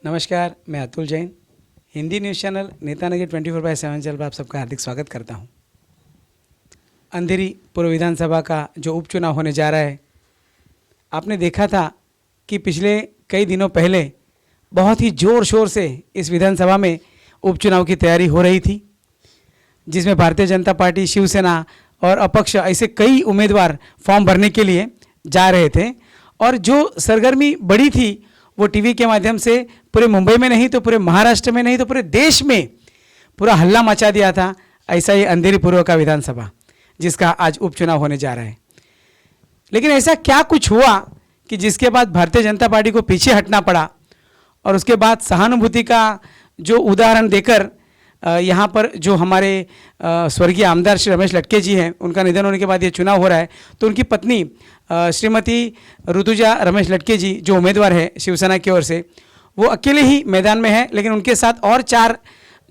नमस्कार, मैं Atul Jain, Hindi news channel नेता नगर 24/7 चैनल पर आप सबका हार्दिक स्वागत करता हूं। अंधेरी पूर्व विधानसभा का जो उपचुनाव होने जा रहा है, आपने देखा था कि पिछले कई दिनों पहले बहुत ही ज़ोर शोर से इस विधानसभा में उपचुनाव की तैयारी हो रही थी, जिसमें भारतीय जनता पार्टी, शिवसेना और अपक्ष ऐसे कई उम्मीदवार फॉर्म भरने के लिए जा रहे थे। और जो सरगर्मी बढ़ी थी वो टीवी के माध्यम से पूरे मुंबई में नहीं तो पूरे महाराष्ट्र में नहीं तो पूरे देश में पूरा हल्ला मचा दिया था। ऐसा ही अंधेरी पूर्व का विधानसभा जिसका आज उपचुनाव होने जा रहा है। लेकिन ऐसा क्या कुछ हुआ कि जिसके बाद भारतीय जनता पार्टी को पीछे हटना पड़ा और उसके बाद सहानुभूति का जो उदाहरण देकर यहाँ पर जो हमारे स्वर्गीय आमदार श्री रमेश लटके जी हैं, उनका निधन होने के बाद ये चुनाव हो रहा है, तो उनकी पत्नी श्रीमती ऋतुजा रमेश लटके जी जो उम्मीदवार है शिवसेना की ओर से, वो अकेले ही मैदान में है, लेकिन उनके साथ और 4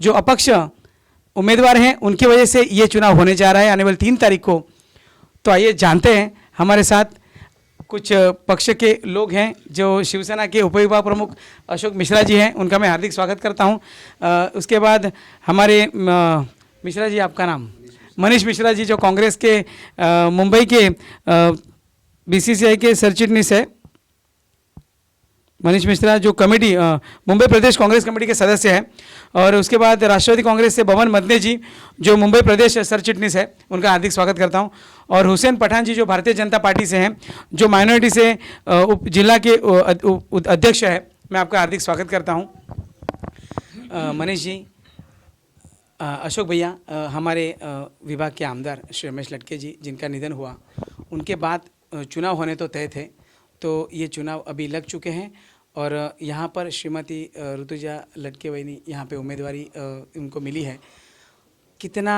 जो अपक्ष उम्मीदवार हैं उनकी वजह से ये चुनाव होने जा रहा है आने वाली 3 तारीख को। तो आइए जानते हैं, हमारे साथ कुछ पक्ष के लोग हैं। जो शिवसेना के उपविभाग प्रमुख अशोक मिश्रा जी हैं, उनका मैं हार्दिक स्वागत करता हूं। उसके बाद हमारे मिश्रा जी, आपका नाम? मनीष मिश्रा जी, जो कांग्रेस के मुंबई के बीसीसीआई के सरचिटनीस है। मनीष मिश्रा जो कमेटी मुंबई प्रदेश कांग्रेस कमेटी के सदस्य हैं। और उसके बाद राष्ट्रवादी कांग्रेस से भवन मदने जी जो मुंबई प्रदेश सरचिटनीस है, उनका हार्दिक स्वागत करता हूं। और हुसैन पठान जी जो भारतीय जनता पार्टी से हैं, जो माइनॉरिटी से उप जिला के अध्यक्ष है, मैं आपका हार्दिक स्वागत करता हूं। मनीष जी, अशोक भैया, हमारे विभाग के आमदार श्री रमेश लटके जी जिनका निधन हुआ, उनके बाद चुनाव होने तो तय थे, तो ये चुनाव अभी लग चुके हैं और यहाँ पर श्रीमती ऋतुजा लटके वहीनी यहाँ पे उम्मीदवारी उनको मिली है। कितना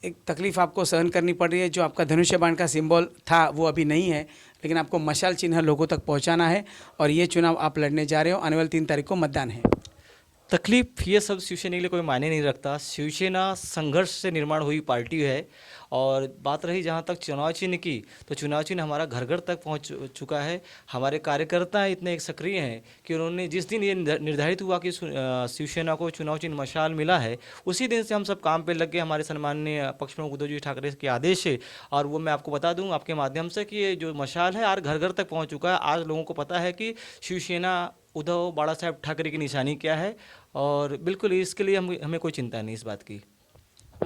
एक तकलीफ़ आपको सहन करनी पड़ रही है? जो आपका धनुष्य बाण का सिंबल था वो अभी नहीं है, लेकिन आपको मशाल चिन्ह लोगों तक पहुँचाना है और ये चुनाव आप लड़ने जा रहे हो। आने वाली 3 तारीख को मतदान है। तकलीफ ये सब शिवसेना के लिए कोई मायने नहीं रखता। शिवसेना संघर्ष से निर्माण हुई पार्टी है। और बात रही जहाँ तक चुनाव चिन्ह की, तो चुनाव चिन्ह हमारा घर घर तक पहुँच चुका है। हमारे कार्यकर्ता इतने एक सक्रिय हैं कि उन्होंने जिस दिन ये निर्धारित हुआ कि शिवसेना को चुनाव चिन्ह मशाल मिला है, उसी दिन से हम सब काम पे लग गए। हमारे सम्माननीय पक्ष प्रमुख उद्धव जी ठाकरे के आदेश है। और वो मैं आपको बता दूँ आपके माध्यम से कि ये जो मशाल है आज घर घर तक पहुँच चुका है। आज लोगों को पता है कि शिवसेना उद्धव बाला साहेब ठाकरे की निशानी क्या है। और बिल्कुल इसके लिए हमें कोई चिंता नहीं इस बात की।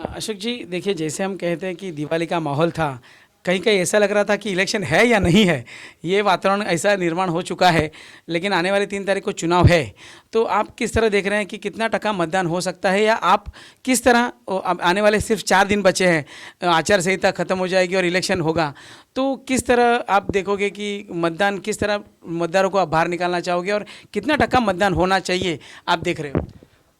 अशोक जी, देखिए, जैसे हम कहते हैं कि दिवाली का माहौल था, कहीं कहीं ऐसा लग रहा था कि इलेक्शन है या नहीं है, ये वातावरण ऐसा निर्माण हो चुका है। लेकिन आने वाली 3 तारीख को चुनाव है, तो आप किस तरह देख रहे हैं कि कितना टका मतदान हो सकता है, या आप किस तरह आने वाले सिर्फ 4 दिन बचे हैं, आचार संहिता खत्म हो जाएगी और इलेक्शन होगा, तो किस तरह आप देखोगे कि मतदान किस तरह मतदारों को आप बाहर निकालना चाहोगे और कितना टका मतदान होना चाहिए आप देख रहे हो?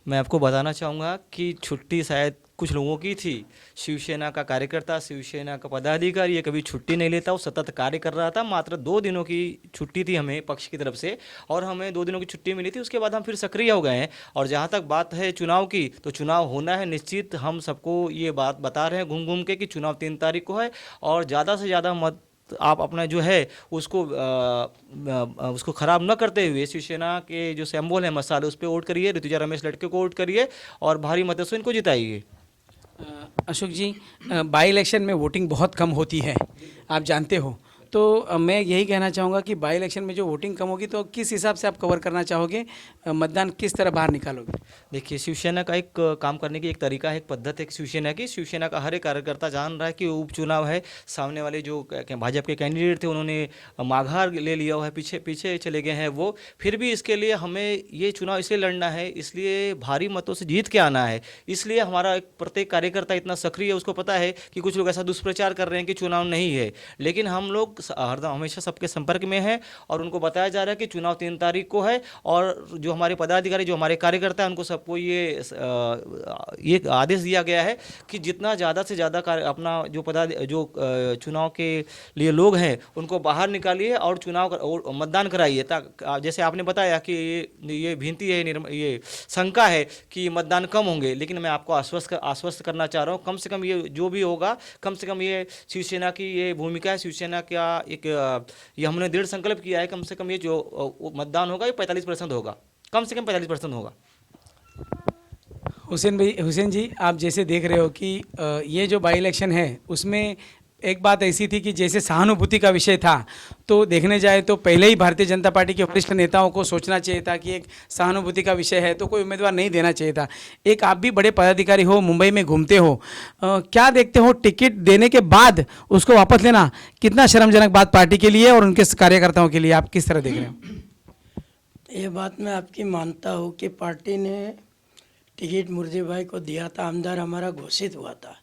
मैं आपको बताना चाहूँगा कि छुट्टी शायद कुछ लोगों की थी। शिवसेना का कार्यकर्ता, शिवसेना का पदाधिकारी ये कभी छुट्टी नहीं लेता, वो सतत कार्य कर रहा था। मात्र 2 दिनों की छुट्टी थी हमें पक्ष की तरफ से, और हमें 2 दिनों की छुट्टी मिली थी। उसके बाद हम फिर सक्रिय हो गए हैं। और जहाँ तक बात है चुनाव की, तो चुनाव होना है निश्चित। हम सबको ये बात बता रहे हैं घूम घूम के कि चुनाव 3 तारीख को है। और ज़्यादा से ज़्यादा मत आप अपना जो है उसको ख़राब न करते हुए शिवसेना के जो सिंबल है मसाले, उस पर वोट करिए, ऋतुजा रमेश लटके को वोट करिए और भारी मतों से इनको जिताइए। अशोक जी, बाई इलेक्शन में वोटिंग बहुत कम होती है, आप जानते हो, तो मैं यही कहना चाहूँगा कि बाई इलेक्शन में जो वोटिंग कम होगी, तो किस हिसाब से आप कवर करना चाहोगे, मतदान किस तरह बाहर निकालोगे? देखिए, शिवसेना का एक काम करने की एक तरीका है, एक पद्धति है शिवसेना का हर एक कार्यकर्ता जान रहा है कि उपचुनाव है। सामने वाले जो भाजपा के कैंडिडेट थे उन्होंने माघार ले लिया हुआ है, पीछे चले गए हैं वो। फिर भी इसके लिए हमें ये चुनाव इसलिए लड़ना है, इसलिए भारी मतों से जीत के आना है। इसलिए हमारा प्रत्येक कार्यकर्ता इतना सक्रिय है। उसको पता है कि कुछ लोग ऐसा दुष्प्रचार कर रहे हैं कि चुनाव नहीं है, लेकिन हम लोग हरदम हमेशा सबके संपर्क में है और उनको बताया जा रहा है कि चुनाव 3 तारीख को है। और जो हमारे पदाधिकारी, जो हमारे कार्यकर्ता हैं, उनको सबको ये आदेश दिया गया है कि जितना ज़्यादा से ज़्यादा अपना जो चुनाव के लिए लोग हैं उनको बाहर निकालिए और मतदान कराइए। जैसे आपने बताया कि ये भिंती है, ये शंका है कि मतदान कम होंगे, लेकिन मैं आपको आश्वस्त करना चाह रहा हूँ, कम से कम ये जो भी होगा, कम से कम ये शिवसेना की ये भूमिका है। शिवसेना का ये हमने दृढ़ संकल्प किया है, कम से कम ये जो मतदान होगा ये 45% होगा। कम से कम 45% होगा। हुसैन जी, आप जैसे देख रहे हो कि ये जो बाई इलेक्शन है उसमें एक बात ऐसी थी कि जैसे सहानुभूति का विषय था, तो देखने जाए तो पहले ही भारतीय जनता पार्टी के वरिष्ठ नेताओं को सोचना चाहिए था कि एक सहानुभूति का विषय है तो कोई उम्मीदवार नहीं देना चाहिए था। एक आप भी बड़े पदाधिकारी हो, मुंबई में घूमते हो, क्या देखते हो टिकट देने के बाद उसको वापस लेना कितना शर्मजनक बात पार्टी के लिए और उनके कार्यकर्ताओं के लिए, आप किस तरह देख रहे हो? ये बात मैं आपकी मानता हूँ कि पार्टी ने टिकट मुर्जी भाई को दिया था, आमदार हमारा घोषित हुआ था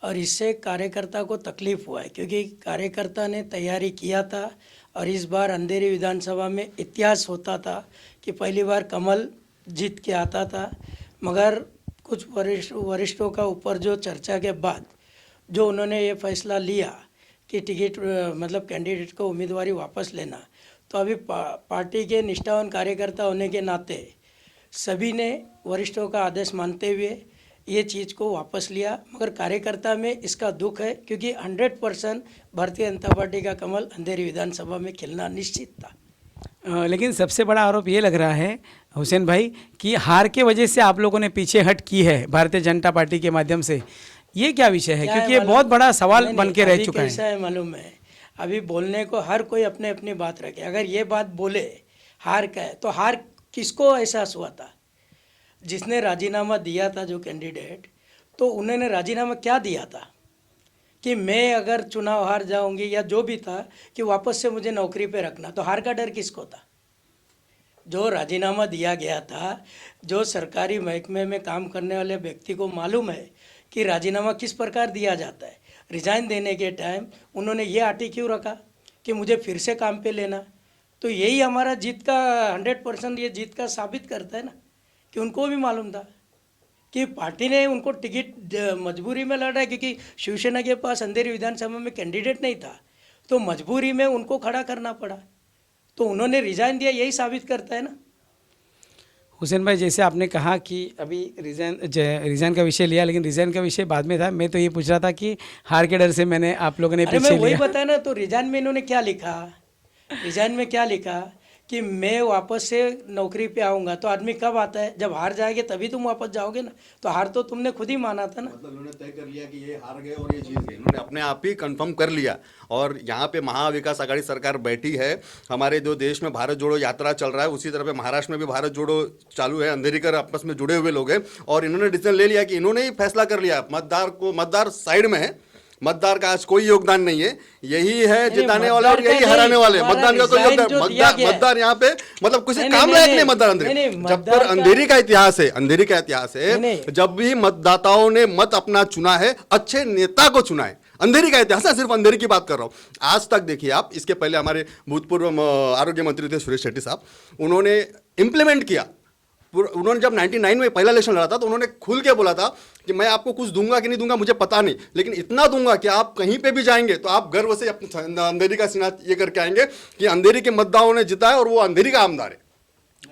और इससे कार्यकर्ता को तकलीफ हुआ है क्योंकि कार्यकर्ता ने तैयारी किया था और इस बार अंधेरी विधानसभा में इतिहास होता था कि पहली बार कमल जीत के आता था, मगर कुछ वरिष्ठों का ऊपर जो चर्चा के बाद जो उन्होंने ये फैसला लिया कि टिकट मतलब कैंडिडेट को उम्मीदवारी वापस लेना, तो अभी पार्टी के निष्ठावान कार्यकर्ता होने के नाते सभी ने वरिष्ठों का आदेश मानते हुए ये चीज़ को वापस लिया। मगर कार्यकर्ता में इसका दुख है क्योंकि 100% भारतीय जनता पार्टी का कमल अंधेरी विधानसभा में खिलना निश्चित था। लेकिन सबसे बड़ा आरोप ये लग रहा है हुसैन भाई कि हार के वजह से आप लोगों ने पीछे हट की है भारतीय जनता पार्टी के माध्यम से। ये क्या विषय है? क्योंकि ये बहुत बड़ा सवाल बन के रह चुका है। कैसा है मालूम है, अभी बोलने को हर कोई अपने अपनी बात रखे। अगर ये बात बोले हार का है तो हार किसको एहसास हुआ था? जिसने राजीनामा दिया था जो कैंडिडेट, तो उन्होंने राजीनामा क्या दिया था कि मैं अगर चुनाव हार जाऊंगी या जो भी था कि वापस से मुझे नौकरी पे रखना, तो हार का डर किसको था? जो राजीनामा दिया गया था, जो सरकारी महकमे में काम करने वाले व्यक्ति को मालूम है कि राजीनामा किस प्रकार दिया जाता है। रिजाइन देने के टाइम उन्होंने ये आटी क्यों रखा कि मुझे फिर से काम पे लेना? तो यही हमारा जीत का 100% ये जीत का साबित करता है ना कि उनको भी मालूम था कि पार्टी ने उनको टिकट मजबूरी में लड़ा है क्योंकि शिवसेना के पास अंधेरी विधानसभा में कैंडिडेट नहीं था, तो मजबूरी में उनको खड़ा करना पड़ा, तो उन्होंने रिजाइन दिया, यही साबित करता है ना। हुसैन भाई, जैसे आपने कहा कि अभी रिजाइन का विषय लिया, लेकिन रिजाइन का विषय बाद में था। मैं तो ये पूछ रहा था कि हार के डर से मैंने आप लोगों ने पीछे लिया। वही बताया ना, तो रिजाइन में इन्होंने क्या लिखा, रिजाइन में क्या लिखा कि मैं वापस से नौकरी पे आऊँगा। तो आदमी कब आता है? जब हार जाएंगे तभी तुम वापस जाओगे ना। तो हार तो तुमने खुद ही माना था ना। मतलब उन्होंने तय कर लिया कि ये हार गए और ये जीत गए, उन्होंने अपने आप ही कंफर्म कर लिया। और यहाँ पे महाविकास आघाड़ी सरकार बैठी है। हमारे जो देश में भारत जोड़ो यात्रा चल रहा है, उसी तरह पे महाराष्ट्र में भी भारत जोड़ो चालू है। अंधेरीकर आपस में जुड़े हुए लोग हैं और इन्होंने डिसीजन ले लिया कि इन्होंने ही फैसला कर लिया। मतदार साइड में है, मतदार का आज कोई योगदान नहीं है। यही है जिताने वाले और यही हराने वाले। मतदान का कोई योगदान, मतदार यहाँ पे मतलब किसी काम लायक नहीं मतदार अंधेरी। जब पर अंधेरी का इतिहास है, अंधेरी का इतिहास है, जब भी मतदाताओं ने मत अपना चुना है, अच्छे नेता को चुना है। अंधेरी का इतिहास है, सिर्फ अंधेरी की बात कर रहा हूँ। आज तक देखिए आप, इसके पहले हमारे भूतपूर्व आरोग्य मंत्री थे सुरेश शेट्टी साहब, उन्होंने इम्प्लीमेंट किया। उन्होंने जब 99 में पहला इलेक्शन लड़ा था तो उन्होंने खुल के बोला था कि मैं आपको कुछ दूंगा कि नहीं दूंगा मुझे पता नहीं, लेकिन इतना दूंगा कि आप कहीं पे भी जाएंगे तो आप गर्व से अपने अंधेरी का सीना ये करके आएंगे कि अंधेरी के मतदाताओं ने जिताया और वो अंधेरी का आमदार है,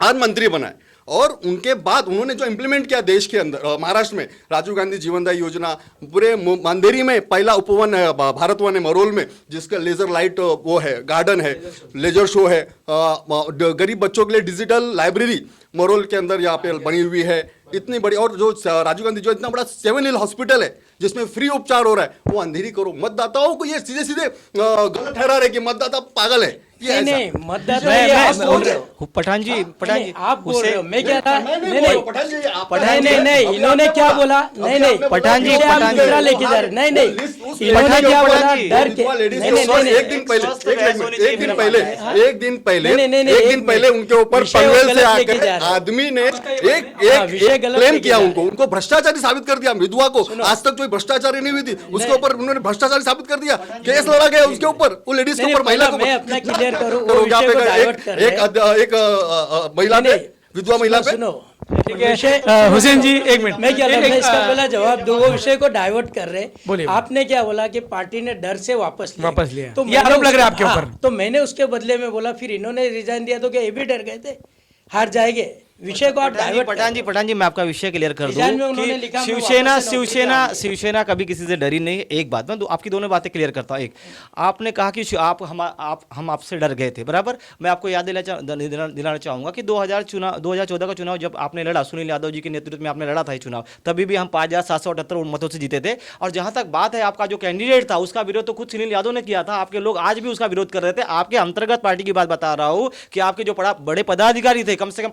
आज मंत्री बना है। और उनके बाद उन्होंने जो इम्प्लीमेंट किया देश के अंदर, महाराष्ट्र में राजीव गांधी जीवनदायी योजना, पूरे अंधेरी में पहला उपवन है भारत वन है मरोल में, जिसका लेजर लाइट वो है, गार्डन है, लेजर शो है, गरीब बच्चों के लिए डिजिटल लाइब्रेरी मरोल के अंदर यहाँ पे बनी हुई है इतनी बड़ी। और जो राजीव गांधी जो इतना बड़ा 7 हिल हॉस्पिटल है जिसमें फ्री उपचार हो रहा है, वो अंधेरी करो। मतदाताओं को ये सीधे सीधे गलत ठहरा रहे कि मतदाता पागल है। नहीं, मतदाता पठान जी आप बोल रहे हो, मैं क्या था? नहीं, इन्होंने क्या बोला? नहीं, पठान जी, आप दूसरा लेके जा रहे। नहीं, इन्होंने क्या बोला? डर के एक दिन पहले उनके ऊपर पनवेल से आकर आदमी ने एक क्लेम किया, उनको भ्रष्टाचारी साबित कर दिया। विधवा को आज तक कोई भ्रष्टाचारी नहीं हुई थी, उसके ऊपर उन्होंने भ्रष्टाचारी साबित कर दिया, केस लड़ा गया उसके ऊपर, वो लेडीज के ऊपर, महिला को। मैं अपना क्लियर करूं, वो विषय को डाइवर्ट कर रहे हैं। एक महिला पे, विधवा महिला पे। सुनो, हुसैन जी एक मिनट, मैं क्या मैं इसका पहला जवाब दूं, वो विषय को डाइवर्ट कर रहे। बोलिए। आपने क्या बोला कि पार्टी ने डर से वापस लिया, तो ये आरोप लग रहा है आपके ऊपर। तो मैंने उसके बदले में बोला फिर इन्होंने रिजाइन दिया तो क्या ये भी डर गए थे हार जाएंगे? विषय को आप डाइवर्ट पठान जी मैं आपका विषय क्लियर कर डिजाइन में दूं उन्होंने कि लिखा, मैं शिवसेना वापस से नौकरी पे आऊंगा। शिवसेना कभी किसी से डरी नहीं है। एक बात मैं आपकी दोनों बातें क्लियर करता हूं। एक, आपने कहा कि हम आपसे डर गए थे, बराबर। मैं आपको याद दिलाना चाहूंगा कि 2014 का चुनाव जब आपने लड़ा, सुनील यादव जी के नेतृत्व में आपने लड़ा था ये चुनाव, तभी भी हम 5,778 मतों से जीते थे। और जहां तक बात है आपका जो कैंडिडेट था उसका विरोध तो खुद सुनील यादव ने किया था। आपके लोग आज भी उसका विरोध कर रहे थे। आपके अंतर्गत पार्टी की बात बता रहा हूं कि आपके जो बड़े पदाधिकारी थे, कम से कम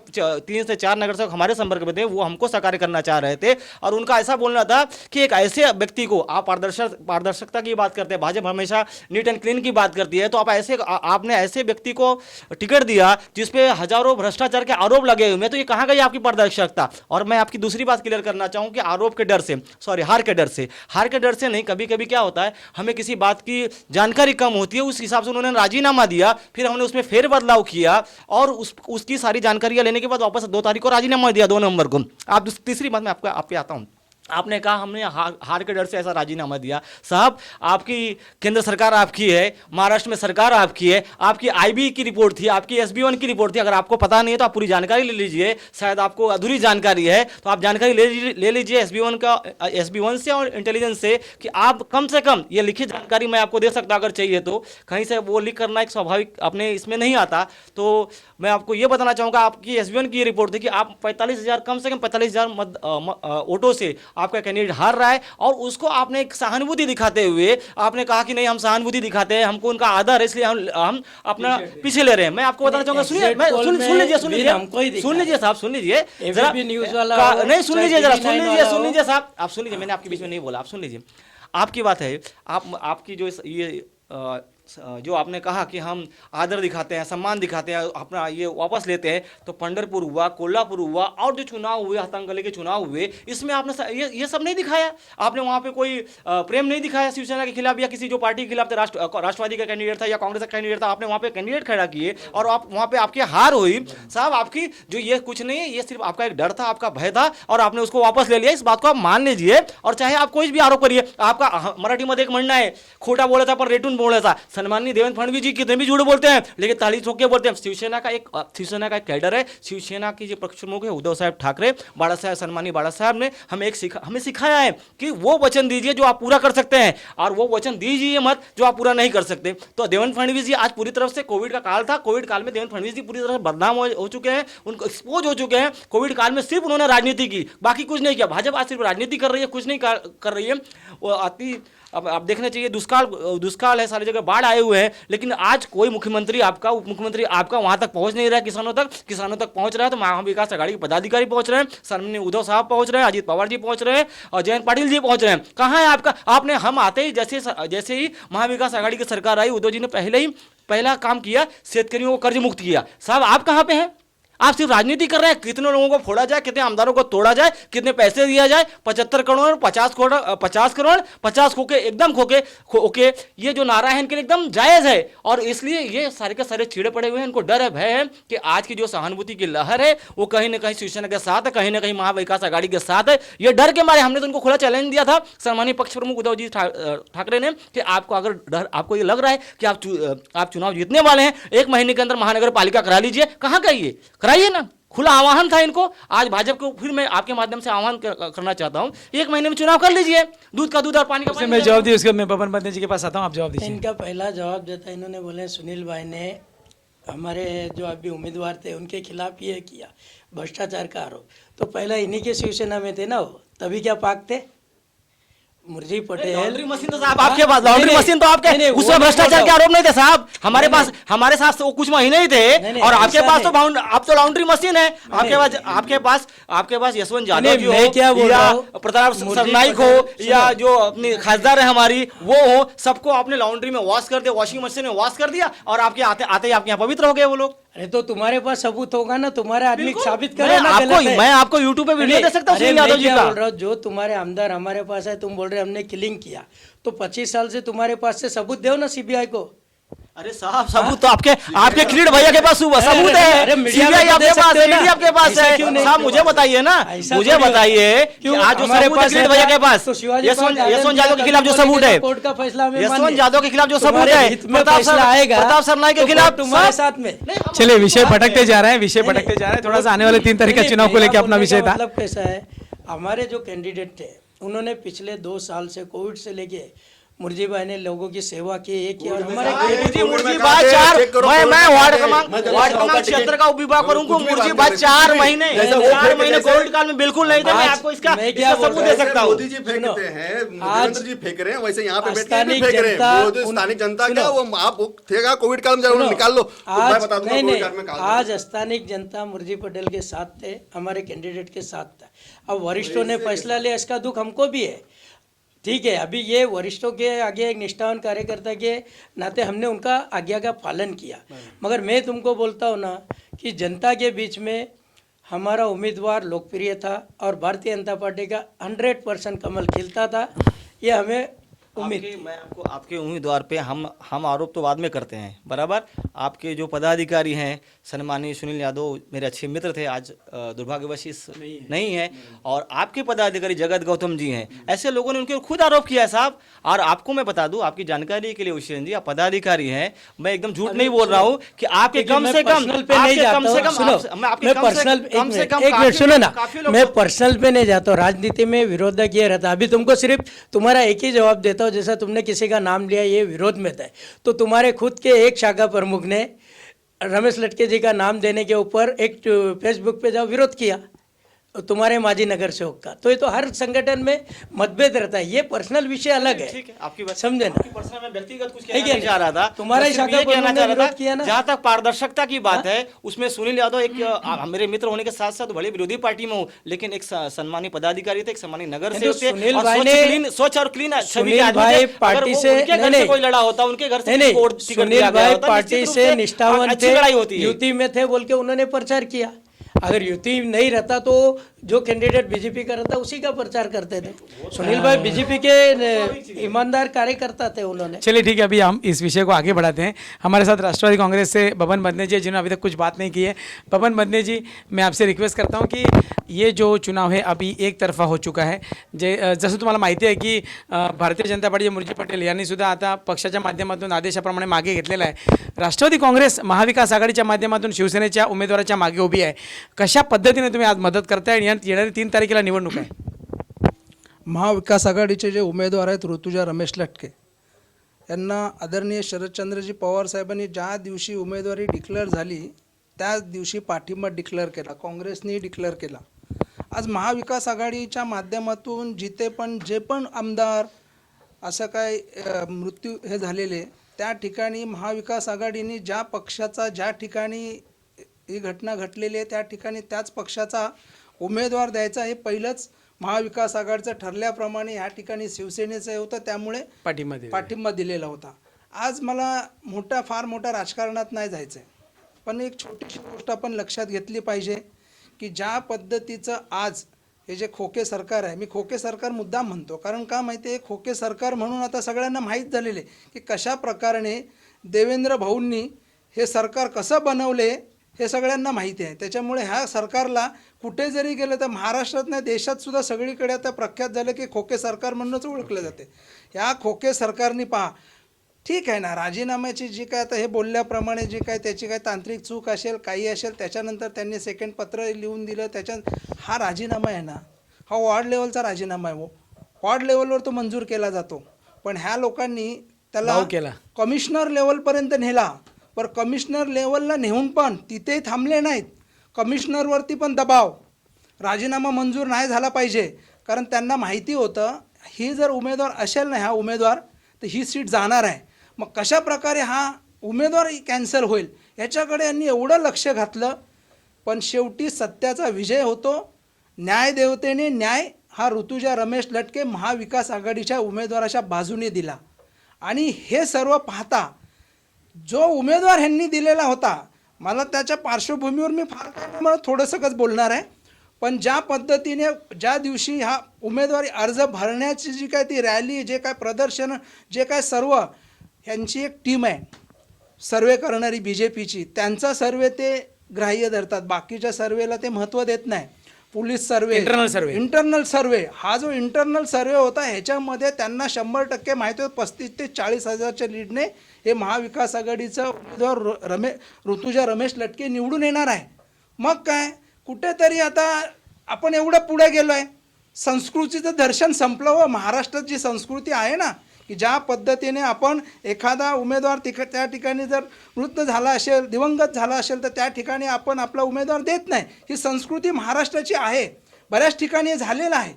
3 से 4 नगर सेवक हमारे संपर्क में थे, वो हमको साकार करना चाह रहे थे। और उनका ऐसा बोलना था कि एक ऐसे व्यक्ति को आप पारदर्शिता की बात करते हैं, भाजपा हमेशा नीट एंड क्लीन की बात करती है, तो आपने ऐसे व्यक्ति को टिकट दिया जिसपे हजारों भ्रष्टाचार के आरोप लगे हुए हैं। तो ये कहां गई आपकी पारदर्शिता? और मैं आपकी दूसरी बात क्लियर करना चाहूं कि आरोप के डर से, सॉरी हार के डर से नहीं, कभी कभी क्या होता है हमें किसी बात की जानकारी कम होती है, उस हिसाब से उन्होंने राजीनामा दिया, फिर हमने उसमें फेर बदलाव किया और उसकी सारी जानकारियां लेने के बाद वापस 2 तारीख को राजीनामा दिया, 2 नवंबर को। आप तीसरी बात मैं आप पे आता हूं। आपने कहा हमने हार के डर से ऐसा राजीनामा दिया। साहब, आपकी केंद्र सरकार आपकी है, महाराष्ट्र में सरकार आपकी है, आपकी आईबी की रिपोर्ट थी, आपकी एसबी 1 की रिपोर्ट थी। अगर आपको पता नहीं है तो आप पूरी जानकारी ले लीजिए, शायद आपको अधूरी जानकारी है तो आप जानकारी ले लीजिए SB1 से और इंटेलिजेंस से कि आप कम से कम ये लिखित जानकारी मैं आपको दे सकता अगर चाहिए तो। कहीं से वो लिख करना एक स्वाभाविक अपने इसमें नहीं आता। तो मैं आपको ये बताना चाहूँगा, आपकी SB1 की रिपोर्ट थी कि आप 45,000 कम से कम 45,000 वोटों से आपका कैंडिडेट हार रहा है। और उसको आपने एक सहानुभूति दिखाते हुए आपने कहा कि नहीं, हम सहानुभूति दिखाते हैं, हमको उनका आदर है, इसलिए हम अपना पीछे ले रहे हैं। मैं आपको बताना चाहूंगा, सुन लीजिए साहब, सुन लीजिए जरा, न्यूज़ वाला नहीं सुन लीजिए जरा, सुन लीजिए साहब, आप सुन लीजिए, मैंने आपके बीच में नहीं बोला, आप सुन लीजिए। आपकी बात है, आपकी जो ये जो आपने कहा कि हम आदर दिखाते हैं, सम्मान दिखाते हैं, अपना ये वापस लेते हैं, तो पंढरपुर हुआ, कोल्हापुर हुआ और जो चुनाव हुए, हाथांगले के चुनाव हुए, इसमें आपने ये सब नहीं दिखाया। आपने वहाँ पे कोई प्रेम नहीं दिखाया शिवसेना के खिलाफ या किसी जो पार्टी के खिलाफ राष्ट्रवादी का कैंडिडेट था या कांग्रेस का कैंडिडेट था, आपने वहाँ पे कैंडिडेट खड़ा किए और आप वहाँ पे आपकी हार हुई। साहब, आपकी जो ये कुछ नहीं है, ये सिर्फ आपका एक डर था, आपका भय था और आपने उसको वापस ले लिया। इस बात को आप मान लीजिए और चाहे आप कोई भी आरोप करिए। आपका मराठीमध्ये एक म्हणणं आहे, खोटा बोलायचा पण रेटून बोलायचा। सन्माननीय देवेंद्र फडणवीस जी कितने भी झूठ बोलते हैं लेकिन ताली ठोक के बोलते हैं। शिवसेना का एक कैडर है, शिवसेना की जो पक्ष प्रमुख है उद्धव साहब ठाकरे, सन्माननीय बाला साहब ने हमें सिखाया है कि वो वचन दीजिए जो आप पूरा कर सकते हैं और वो वचन दीजिए मत जो आप पूरा नहीं कर सकते। तो देवेंद्र फडणवीस जी आज पूरी तरफ से, कोविड का काल था, कोविड काल में देवेंद्र फडणवीस जी पूरी तरह से बदनाम हो चुके हैं, उनको एक्सपोज हो चुके हैं। कोविड काल में सिर्फ उन्होंने राजनीति की, बाकी कुछ नहीं किया। भाजपा आज सिर्फ राजनीति कर रही है, कुछ नहीं कर रही है। वो अब आप देखना चाहिए, दुष्काल है, सारी जगह बाढ़ आए हुए हैं, लेकिन आज कोई मुख्यमंत्री आपका, उप मुख्यमंत्री आपका वहां तक पहुंच नहीं रहा है। किसानों तक पहुंच रहा है तो महाविकास आघाड़ी के पदाधिकारी पहुंच रहे हैं, सन्माननीय उद्धव साहब पहुंच रहे हैं, अजीत पवार जी पहुंच रहे हैं और जयंत पाटिल जी पहुंच रहे हैं। कहां है आपका? आपने हम आते ही जैसे ही महाविकास आघाड़ी की सरकार आई, उद्धव जी ने पहला काम किया, शेतकरियों को कर्ज मुक्त किया। साहब, आप कहां पे हैं? आप सिर्फ राजनीति कर रहे हैं। कितने लोगों को फोड़ा जाए, कितने आमदारों को तोड़ा जाए, कितने पैसे दिया जाए, 75 करोड़ 50 खोके एकदम खोके, ये जो नारा है इनके लिए एकदम जायज है। और इसलिए ये सारे के सारे चिड़े पड़े हुए हैं। इनको डर है, भय है कि आज की जो सहानुभूति की लहर है वो कहीं ना कहीं शिवसेना के साथ है, कहीं ना कहीं महाविकास आघाड़ी के साथ है। ये डर के मारे हमने तो उनको खुला चैलेंज दिया था, सम्माननीय पक्ष प्रमुख उद्धव जी ठाकरे ने, कि आपको ये लग रहा है कि आप चुनाव जीतने वाले हैं, 1 महीने के अंदर महानगर पालिका करा लीजिए। कहां कराइए ना, खुला आह्वान था इनको। आज भाजपा को फिर मैं आपके माध्यम से आह्वान करना चाहता हूं, 1 महीने में चुनाव कर लीजिए, दूध का दूध और पानी का पानी। मैं जवाब दी, उसके मैं पवन बंदे जी के पास आता हूं, आप जवाब दीजिए। इनका पहला जवाब देता, इन्होंने बोले सुनील भाई ने हमारे जो अभी उम्मीदवार थे उनके खिलाफ ये किया, भ्रष्टाचार का आरोप। तो पहला इन्हीं के शिवसेना में थे ना वो, तभी क्या पाक थे? मुरजी पटेल, लॉन्ड्री मशीन तो साहब आपके पास, लॉन्ड्री मशीन तो आपके, उसमें भ्रष्टाचार के आरोप नहीं थे साहब। हमारे साथ वो कुछ महीने ही थे और आपके पास तो आप तो लॉन्ड्री मशीन है। आपके पास यशवंत यादव जी हो या प्रताप सरनाइक हो या जो अपनी खासदार है हमारी वो हो, सबको आपने लॉन्ड्री में वॉश कर दिया, वॉशिंग मशीन में वॉश कर दिया और आपके आते ही आपके यहाँ पवित्र हो गए वो लोग। अरे तो तुम्हारे पास सबूत होगा ना, तुम्हारे आदमी साबित करे ना। मैं आपको यूट्यूब पे वीडियो दे सकता हूँ सुनील यादव जी का। बोल रहा हूँ, जो तुम्हारे आमदार हमारे पास है, तुम बोल रहे हमने किलिंग किया, तो 25 साल से तुम्हारे पास से सबूत दो ना सीबीआई को। अरे साहब सबूत तो आपके किरीट भैया के पास सबूत अरे, है, अरे, मीडिया सीबीआई में तो आपके दे पास सकते है, हो ना। मीडिया आपके पास ऐसा क्यों है नहीं साहब, आपके मुझे पास? बताइए ना, ऐसा मुझे थोड़ी होता बताइए है। कि क्यों आज जो हमारे सबूत है पास किरीट रहता भैया के है, पास, तो शिवाजी यशवंत पास यशवंत आदम यादव के खिलाफ जो दिया, सबूत है, कोर्ट का फैसला हमें यशवंत मान्य। यादव के खिलाफ जो सबूत तुम्हारे है, हित में फैसला आएगा प्रताप सरनाईक के तो खिलाफ तुम्हारे साहब- साथ में नहीं, हम चलिए आपकी विषय बात भटकते है। जा रहे हैं, विषय नहीं, भटकते जा रहे हैं, थोड़ा सा नहीं, आने वाले 3 तारीख का नहीं, चुनाव को मेरा लेकर अपना बोलने विषय का था। मतलब कैसा है, हमारे जो कैंडिडेट थे उन्होंने पिछले 2 साल से कोविड से लेके मुर्जी भाई ने लोगों की सेवा की, एक की और हमारे मुर्जी भाई चार, मैं वार्ड क्रमांक 76 का उपविभाग करूंगा, मुर्जी भाई 4 महीने कोविड काल में बिल्कुल नहीं थे, मैं आपको इसका सबूत दे सकता हूँ। मोदी जी फेंकते हैं, आज देवेंद्र जी फेंक रहे हैं, वैसे यहाँ पे बैठ के स्थानिक भी फेंक रहे जनता हैं। वो जो उन- स्थानिक जनता सुनो। क्या, वो आप थे कोविड काल में जरूर सुनो, निकाल लो, तो मैं आज बता दूंगा नहीं कोविड काल में नहीं कहा आज स्थानिक जनता मुर्जी पटेल के साथ थे, हमारे कैंडिडेट के साथ था। अब वरिष्ठों ने फैसला लिया, इसका दुख हमको भी है, ठीक है। अभी ये वरिष्ठों के आगे एक निष्ठावान कार्यकर्ता के नाते हमने उनका आज्ञा का पालन किया, मगर मैं तुमको बोलता हूँ ना कि जनता के बीच में हमारा उम्मीदवार लोकप्रिय था और भारतीय जनता पार्टी का 100% कमल खिलता था, ये हमें उम्मीद थी। मैं आपको आपके उम्मीदवार पे हम आरोप तो बाद में करते हैं, बराबर। आपके जो पदाधिकारी हैं, सम्मानीय सुनील यादव मेरे अच्छे मित्र थे, आज दुर्भाग्यवश इस नहीं है, और आपके पदाधिकारी जगत गौतम जी हैं, ऐसे लोगों ने उनके ऊपर खुद आरोप किया है साहब। और आपको मैं बता दूं, आपकी जानकारी के लिए उशेन जी, आप पदाधिकारी हैं, मैं एकदम झूठ नहीं बोल रहा हूँ कि आपके देखिए, कम मैं से कम पर्सनल पे नहीं जाता हूँ। सुनो, मैं पर्सनल एक मिनट सुनो ना, मैं पर्सनल पे नहीं जाता हूँ। राजनीति में विरोधक ये रहता है। अभी तुमको सिर्फ तुम्हारा एक ही जवाब देता हूँ, जैसा तुमने किसी का नाम लिया ये विरोध में था, तो तुम्हारे खुद के एक शाखा प्रमुख ने रमेश लटके जी का नाम देने के ऊपर एक फेसबुक पे जाओ विरोध किया, तुम्हारे माजी नगर सेवक का। तो ये तो हर संगठन में मतभेद रहता है, ये पर्सनल विषय अलग है, ठीक है, आपकी बात समझे ना। आपकी पर्सनल में व्यक्तिगत कुछ है कहना क्या नहीं चाह रहा था, तुम्हारा मैं ही सिर्फ शाखा ये कहना प्रमुख चाह ने रहा विरोध किया था, ना। जहाँ तक पारदर्शिता की बात है, उसमें सुनील यादव एक मेरे मित्र होने के साथ साथ बड़े विरोधी पार्टी में हूँ, लेकिन एक सम्मानीय पदाधिकारी थे, एक सम्मानीय नगर नहीं तो सेवक थे, सुनील और भाई ने- स्वच्छ और क्लीन छवि के सुनील आदमी भाई थे। पार्टी अगर वो से- उनके घर नहीं, से नहीं। कोई लड़ा होता, उनके घर से नहीं कोर्ट नहीं, टिकट सुनील दिया गया भाई होता, पार्टी निश्चित रूप से निष्ठावान अच्छी थे, लड़ाई होती है। युति में थे बोल के उन्होंने प्रचार किया। अगर युति नहीं रहता तो जो कैंडिडेट बीजेपी का रहता उसी का प्रचार करते थे। सुनील भाई बीजेपी के ईमानदार कार्यकर्ता थे उन्होंने। चलिए ठीक है, अभी हम इस विषय को आगे बढ़ाते हैं। हमारे साथ राष्ट्रवादी कांग्रेस से बबन बदने जी, जिन्होंने अभी तक कुछ बात नहीं की है। बबन बदने जी, मैं आपसे रिक्वेस्ट करता हूं कि ये जो चुनाव है अभी एक तरफा हो चुका आहे. जसं तुम्हाला माहिती आहे की भारतीय जनता पार्टीचे मुरजी पटेल यांनी सुद्धा आता पक्षाच्या माध्यमातून आदेशाप्रमाणे मागे घेतलेला आहे. राष्ट्रवादी काँग्रेस महाविकास आघाडीच्या माध्यमातून शिवसेनेच्या उमेदवाराच्या मागे उभी आहे. कशा पद्धतीने तुम्ही आज मदत करताय आणि येणारी 3 तारखेला निवडणूक आहे. महाविकास आघाडीचे जे उमेदवार आहेत ऋतुजा रमेश लटके यांना आदरणीय शरदचंद्रजी पवार साहेबांनी ज्या दिवशी उमेदवारी डिक्लेअर झाली त्याच दिवशी पाठिंबा डिक्लेअर केला, काँग्रेसने डिक्लेअर केला. आज महाविकास आघाडीच्या माध्यमातून जे पण आमदार असं काय मृत्यू हे झालेले त्या ठिकाणी महाविकास आघाडीने ज्या पक्षाचा ज्या ठिकाणी ही घटना घडलेली आहे त्या ठिकाणी त्याच पक्षाचा उमेदवार द्यायचा हे पहिलंच महाविकास आघाडीचं ठरल्याप्रमाणे या ठिकाणी शिवसेनेचं होतं, त्यामुळे पाठिंबा दिलेला होता. आज मला फार मोठ्या राजकारणात नाही जायचं आहे, पण एक छोटीशी गोष्ट आपण लक्षात घेतली पाहिजे की ज्या पद्धतीचं आज हे जे खोके सरकार आहे, मी खोके सरकार मुद्दाम म्हणतो कारण का माहिती आहे, खोके सरकार म्हणून आता सगळ्यांना माहीत झालेले की कशा प्रकारे देवेंद्र भाऊंनी हे सरकार कसं बनवले हे सगळ्यांना माहिती आहे. त्याच्यामुळे ह्या सरकारला कुठे जरी गेलं तर महाराष्ट्रात नाही देशात सुद्धा सगळीकडे आता प्रख्यात झालं की खोके सरकार म्हणूनच ओळखलं जाते. ह्या खोके सरकारने पहा, ठीक आहे ना, राजीनाम्याची जी काय आता हे बोलल्याप्रमाणे जी काय त्याची काय तांत्रिक चूक असेल काही असेल त्याच्यानंतर त्यांनी सेकंड पत्र लिहून दिलं, हा राजीनामा आहे ना, हा वॉर्ड लेवलचा राजीनामा आहे. वॉर्ड लेवलवर तो मंजूर केला जातो, पण ह्या लोकांनी त्याला कमिशनर लेवलपर्यंत नेला. पर कमिशनर लेवलला नेऊन पण तिथेही थांबले नाहीत. कमिशनरवरती पण दबाव, राजीनामा मंजूर नाही झाला पाहिजे, कारण त्यांना माहिती होतं ही जर उमेदवार असेल ना हा उमेदवार तर ही सीट जाणार आहे. मग कशा प्रकारे हा उमेदवार कॅन्सल होईल याच्याकडे यांनी एवढं लक्ष घातलं. पण शेवटी सत्याचा विजय होतो. न्यायदेवतेने न्याय हा ऋतुजा रमेश लटके महाविकास आघाडीच्या उमेदवाराच्या बाजूने दिला. आणि हे सर्व पाहता जो उमेदवार ह्यांनी दिलेला होता, मला त्याच्या पार्श्वभूमीवर मी फार काय मला थोडंसंच बोलणार आहे, पण ज्या पद्धतीने ज्या दिवशी हा उमेदवारी अर्ज भरण्याची जी काय ती रॅली, जे काय प्रदर्शन, जे काय सर्व ह्यांची एक टीम आहे, सर्वे करणारी बी जे पीची, त्यांचा सर्वे ते ग्राह्य धरतात, बाकीच्या सर्वेला ते महत्त्व देत नाही. पोलीस सर्वे, इंटरनल सर्वे, हा जो इंटरनल सर्वे होता ह्याच्यामध्ये त्यांना 100% माहिती होतं 35 ते 40 हजारच्या लीडने हे महाविकास आघाडीचा उमेदवार ऋतुजा रमेश लटके निवडून येणार आहे. मग काय, कुठेतरी आता आपण एवढं पुढे गेलो आहे, संस्कृतीचं दर्शन संपलं. व महाराष्ट्रात जी संस्कृती आहे ना, की ज्या पद्धतीने आपण एखादा उमेदवार त्या ठिकाणी जर मृत झाला असेल, दिवंगत झाला असेल, तर त्या ठिकाणी आपण आपला उमेदवार देत नाही. ही संस्कृती महाराष्ट्राची आहे, बऱ्याच ठिकाणी झालेलं आहे.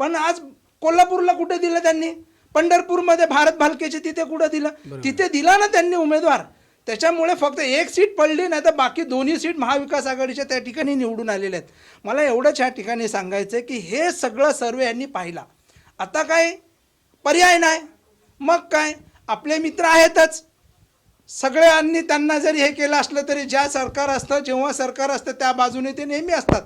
पण आज कोल्हापूरला कुठे दिलं त्यांनी, पंढरपूरमध्ये भारत भालकेचे तिथे कुठं दिलं, तिथे दिला ना त्यांनी उमेदवार. त्याच्यामुळे फक्त एक सीट पडली, नाही तर बाकी दोन्ही सीट महाविकास आघाडीच्या त्या ठिकाणी निवडून आलेले आहेत. मला एवढंच ह्या ठिकाणी सांगायचं आहे की हे सगळं सर्वे यांनी पाहिला. आता काय पर्याय नाही, मग काय, आपले मित्र आहेतच सगळ्यांनी. त्यांना जरी हे केलं असलं तरी ज्या सरकार असतं, जेव्हा सरकार असतं त्या बाजूने ते नेहमी असतात.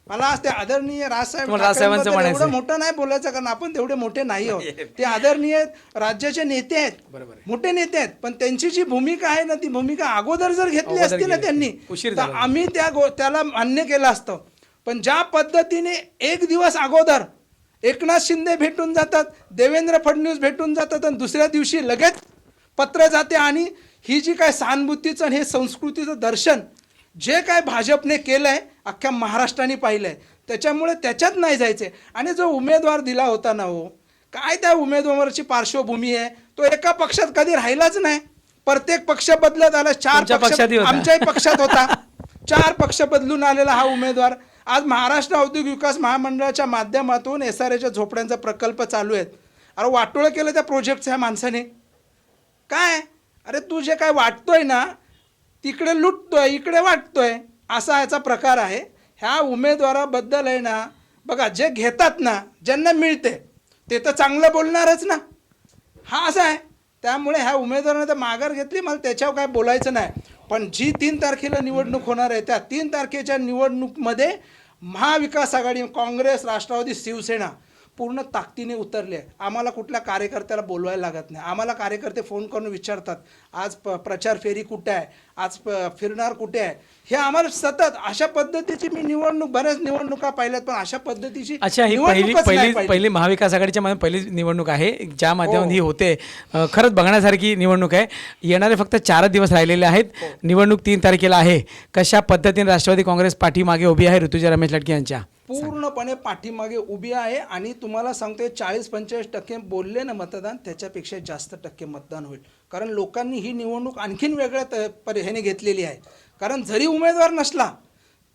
मला आज ते आदरणीय राजसाहेबांचं एवढं मोठं नाही बोलायचं, कारण आपण तेवढे मोठे नाही आहोत. ते आदरणीय राज्याचे नेते आहेत, मोठे नेते आहेत, पण त्यांची जी भूमिका आहे ना, ती भूमिका अगोदर जर घेतली असती ना त्यांनी, तर आम्ही त्याला मान्य केलं असतं. पण ज्या पद्धतीने एक दिवस अगोदर एकनाथ शिंदे भेटून जातात, देवेंद्र फडणवीस भेटून जातात, आणि दुसऱ्या दिवशी लगेच पत्र जाते, आणि ही जी काय सहानुभूतीचं आणि हे संस्कृतीचं दर्शन जे काय भाजपने केलं आहे, अख्ख्या महाराष्ट्राने पाहिलं आहे. त्याच्यामुळे त्याच्यात नाही जायचं. आणि जो उमेदवार दिला होता ना, हो काय त्या उमेदवाराची पार्श्वभूमी आहे, तो एका पक्षात कधी राहिलाच नाही. प्रत्येक पक्ष बदलत आला. 4 पक्ष आमच्याही पक्षात होता, 4 पक्ष बदलून आलेला हा उमेदवार. आज महाराष्ट्र औद्योगिक विकास महामंडळाच्या माध्यमातून SRAच्या झोपड्यांचा प्रकल्प चालू आहेत. अरे वाटोळं केलं त्या प्रोजेक्टच्या माणसाने. काय, अरे तू जे काय वाटतोय ना, तिकडे लुटतोय, इकडे वाटतोय, असा याचा प्रकार आहे. ह्या उमेदवाराबद्दल आहे ना, बघा, जे घेतात ना, ज्यांना मिळते ते तर चांगलं बोलणारच ना, हा असा आहे. त्यामुळे ह्या उमेदवाराने तर माघार घेतली, मला त्याच्यावर काय बोलायचं नाही. पण जी 3 तारखेला निवडणूक होणार आहे, त्या 3 तारखेच्या निवडणूकमध्ये महाविकास आघाडी, काँग्रेस, राष्ट्रवादी, शिवसेना पूर्ण ताकदीने उतरले आहे. आम्हाला कुठल्या कार्यकर्त्याला बोलवायला लागत नाही. आम्हाला कार्यकर्ते फोन करून विचारतात, आज प्रचार फेरी कुठे आहे, आज फिरणार कुठे आहे, हे आम्हाला सतत. अशा पद्धतीची मी बऱ्याच निवडणुका पाहिल्यात, पण अशा पद्धतीची अच्छा, ही पहिली महाविकास आघाडीच्या मध्ये पहिली निवडणूक आहे ज्या माध्यमातून ही होते. खरंच बघण्यासारखी निवडणूक आहे. येणारे फक्त 4 दिवस राहिलेले आहेत. निवडणूक 3 तारखेला आहे. कशा पद्धतीने राष्ट्रवादी काँग्रेस पाठीमागे उभी आहे ऋतुजा रमेश लटके यांच्या? पूर्णपणे पाठीमागे उभी आहे. आणि तुम्हाला सांगतोय 40-45% बोलले ना मतदान, त्याच्यापेक्षा जास्त टक्के मतदान होईल. कारण लोकांनी ही निवडणूक आणखीन वेगळ्या ह्याने घेतलेली आहे. कारण जरी उमेदवार नसला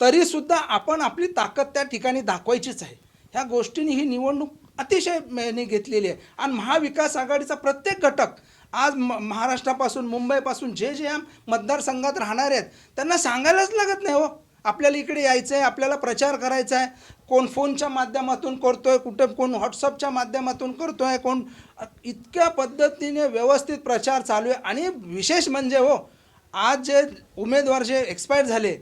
तरी सुद्धा आपण आपली ताकद त्या ठिकाणी दाखवायचीच आहे. ह्या गोष्टींनी ही निवडणूक अतिशय घेतलेली आहे. आणि महाविकास आघाडीचा प्रत्येक घटक आज महाराष्ट्रापासून, मुंबईपासून जे या मतदारसंघात राहणार आहेत त्यांना सांगायलाच लागत नाही, हो आपल्याला इकडे यायचं आहे, आपल्याला प्रचार करायचा आहे. कोण फोनच्या माध्यमातून करतोय, कुठं कोण व्हॉट्सअपच्या माध्यमातून करतोय, कोण इतक्या पद्धतीने व्यवस्थित प्रचार चालू आहे. आणि विशेष म्हणजे हो, आज जे उमेदवार जे एक्सपायर झाले,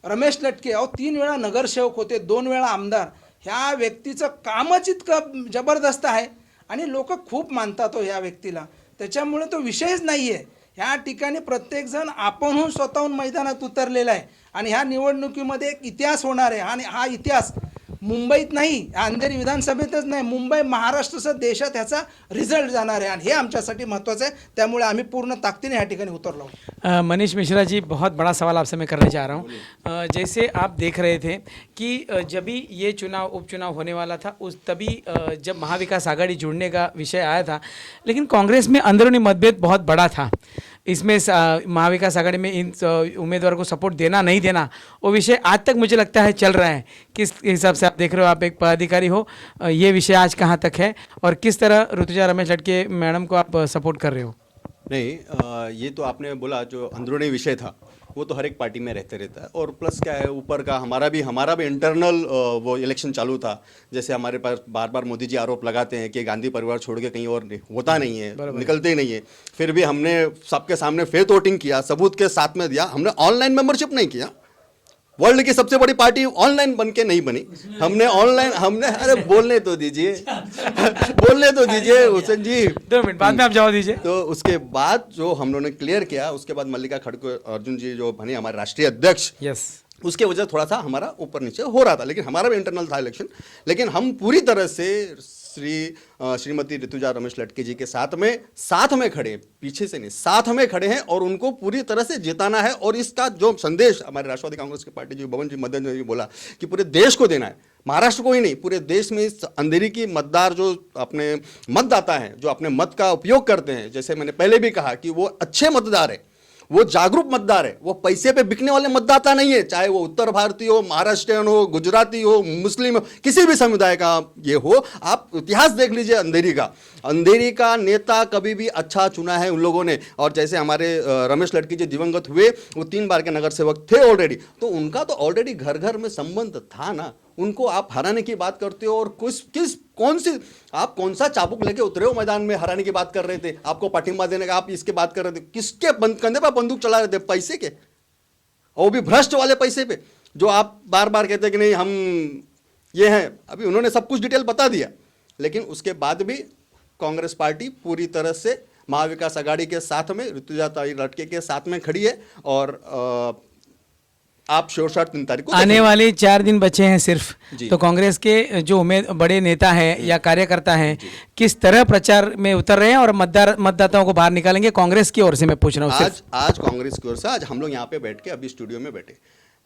रमेश लटके, 3 वेळा नगरसेवक होते, 2 वेळा आमदार, ह्या व्यक्तीचं कामच इतकं जबरदस्त आहे आणि लोक खूप मानतात हो ह्या व्यक्तीला. त्याच्यामुळे तो विषयच नाही आहे. ह्या ठिकाणी प्रत्येकजण आपणहून स्वतःहून मैदानात उतरलेला आहे. आणि ह्या निवडणुकीमध्ये एक इतिहास होणार आहे. आणि हा इतिहास मुंबईत नाही, अंधेरी विधानसभेतच नाही, मुंबई, महाराष्ट्रसह देशात ह्याचा रिझल्ट जाणार आहे. आणि हे आमच्यासाठी महत्त्वाचं आहे. त्यामुळे आम्ही पूर्ण ताकदीने ह्या ठिकाणी उतरलो. मनीष मिश्रा जी, बहुत बड़ा सवाल आपसे मैं करना चाह रहा हूँ. जैसे आप देख रहे थे कि जब भी ये उपचुनाव होने वाला था, तभी जब महाविकास आघाड़ी जुड़ने का विषय आया था, लेकिन कांग्रेस में अंदरूनी मतभेद बहुत बड़ा था. इसमें महाविकास आघाड़ी में इन उम्मीदवार को सपोर्ट देना नहीं देना, वो विषय आज तक मुझे लगता है चल रहा है. किस हिसाब से आप देख रहे हो, आप एक पदाधिकारी हो, ये विषय आज कहाँ तक है और किस तरह ऋतुजा रमेश लटके मैडम को आप सपोर्ट कर रहे हो? नहीं, ये तो आपने बोला जो अंदरूनी विषय था वो तो हर एक पार्टी में रहता है. और प्लस क्या है, ऊपर का हमारा भी इंटरनल वो इलेक्शन चालू था. जैसे हमारे पास बार बार मोदी जी आरोप लगाते हैं कि गांधी परिवार छोड़ के कहीं और होता नहीं है, निकलते ही नहीं है. फिर भी हमने सबके सामने फेथ वोटिंग किया, सबूत के साथ में दिया. हमने ऑनलाइन मेंबरशिप नहीं किया, वर्ल्ड की सबसे बड़ी पार्टी ऑनलाइन बन के नहीं बनी। हमने अरे बोलने तो दीजिए बोलने तो दीजिए हुसैन जी। 2 मिनट बाद में आप जवाब दीजिए। तो उसके बाद जो हम लोगों ने क्लियर किया, उसके बाद मल्लिका खड़गे अर्जुन जी जो बने हमारे राष्ट्रीय अध्यक्ष, यस, उसके वजह थोड़ा सा हमारा ऊपर नीचे हो रहा था, लेकिन हमारा भी इंटरनल था इलेक्शन। लेकिन हम पूरी तरह से श्रीमती ऋतुजा रमेश लटके जी के साथ में खड़े हैं, पीछे से नहीं, साथ में खड़े हैं और उनको पूरी तरह से जिताना है। और इसका जो संदेश हमारे राष्ट्रवादी कांग्रेस की पार्टी जो भवन जी मदन जी बोला कि पूरे देश को देना है, महाराष्ट्र को ही नहीं पूरे देश में इस अंधेरी की मतदार जो अपने मतदाता हैं, जो अपने मत का उपयोग करते हैं, जैसे मैंने पहले भी कहा कि वो अच्छे मतदार है, वो जागरूक मतदार है, वो पैसे पे बिकने वाले मतदाता नहीं है। चाहे वो उत्तर भारतीय हो, महाराष्ट्रियन हो, गुजराती हो, मुस्लिम हो, किसी भी समुदाय का ये हो, आप इतिहास देख लीजिए अंधेरी का नेता कभी भी अच्छा चुना है उन लोगों ने। और जैसे हमारे रमेश लटके जी दिवंगत हुए, वो 3 बार के नगर सेवक थे ऑलरेडी, तो उनका तो ऑलरेडी घर घर में संबंध था ना। उनको आप हराने की बात करते हो और आप कौन सा चाबुक लेके उतरे हो मैदान में, हराने की बात कर रहे थे, आपको पाठिंबा देने का आप इसके बात कर रहे थे, किसके कंधे पर बंदूक चला रहे थे? पैसे के, और वो भी भ्रष्ट वाले पैसे पे, जो आप बार बार कहते कि नहीं हम ये हैं। अभी उन्होंने सब कुछ डिटेल बता दिया, लेकिन उसके बाद भी कांग्रेस पार्टी पूरी तरह से महाविकास आघाड़ी के साथ में, ऋतुजा लटके के साथ में खड़ी है। और आप श्योर शॉट 3 तारीख को आने वाले 4 दिन बचे हैं सिर्फ, जी। तो कांग्रेस के जो बड़े नेता हैं या कार्यकर्ता हैं किस तरह प्रचार में उतर रहे हैं और मतदाताओं को बाहर निकालेंगे कांग्रेस की ओर से? मैं पूछ रहा हूँ आज कांग्रेस की ओर से आज हम लोग यहाँ पे बैठ के अभी स्टूडियो में बैठे,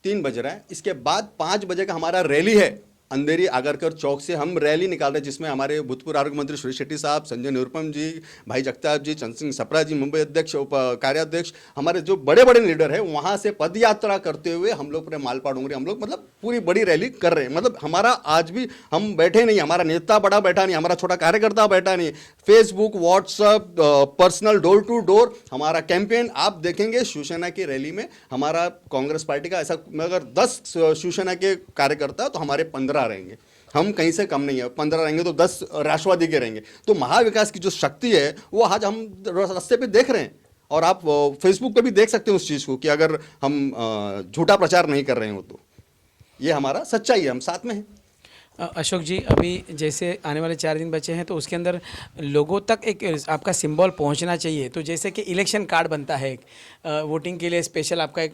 3 बज रहा है, इसके बाद 5 बजे का हमारा रैली है अंधेरी आगरकर चौक से। हम रैली निकाल रहे हैं जिसमें हमारे भूतपूर्व आरोग्य मंत्री सुरेश शेट्टी साहब, संजय निरुपम जी, भाई जगताप जी, चंद सिंह सप्रा जी, मुंबई अध्यक्ष कार्याध्यक्ष, हमारे जो बड़े बड़े लीडर हैं, वहाँ से पद यात्रा करते हुए हम लोग पूरे मालपा डूंगरी हम लोग मतलब पूरी बड़ी रैली कर रहे हैं। मतलब हमारा आज भी हम बैठे नहीं, हमारा नेता बड़ा बैठा नहीं, हमारा छोटा कार्यकर्ता बैठा नहीं, Facebook, WhatsApp, personal door to door हमारा कैंपेन आप देखेंगे। शिवसेना की रैली में हमारा कांग्रेस पार्टी का ऐसा अगर 10 शिवसेना के कार्यकर्ता तो हमारे 15 रहेंगे, हम कहीं से कम नहीं है, 15 रहेंगे तो 10 राष्ट्रवादी के रहेंगे। तो महाविकास की जो शक्ति है वो आज हम रास्ते पे देख रहे हैं। और आप फेसबुक पे भी देख सकते हैं उस चीज़ को कि अगर हम झूठा प्रचार नहीं कर रहे हो तो ये हमारा सच्चाई है, हम साथ में हैं। अशोक जी, अभी जैसे आने वाले 4 दिन बचे हैं तो उसके अंदर लोगों तक एक आपका सिंबल पहुंचना चाहिए। तो जैसे कि इलेक्शन कार्ड बनता है एक वोटिंग के लिए स्पेशल, आपका एक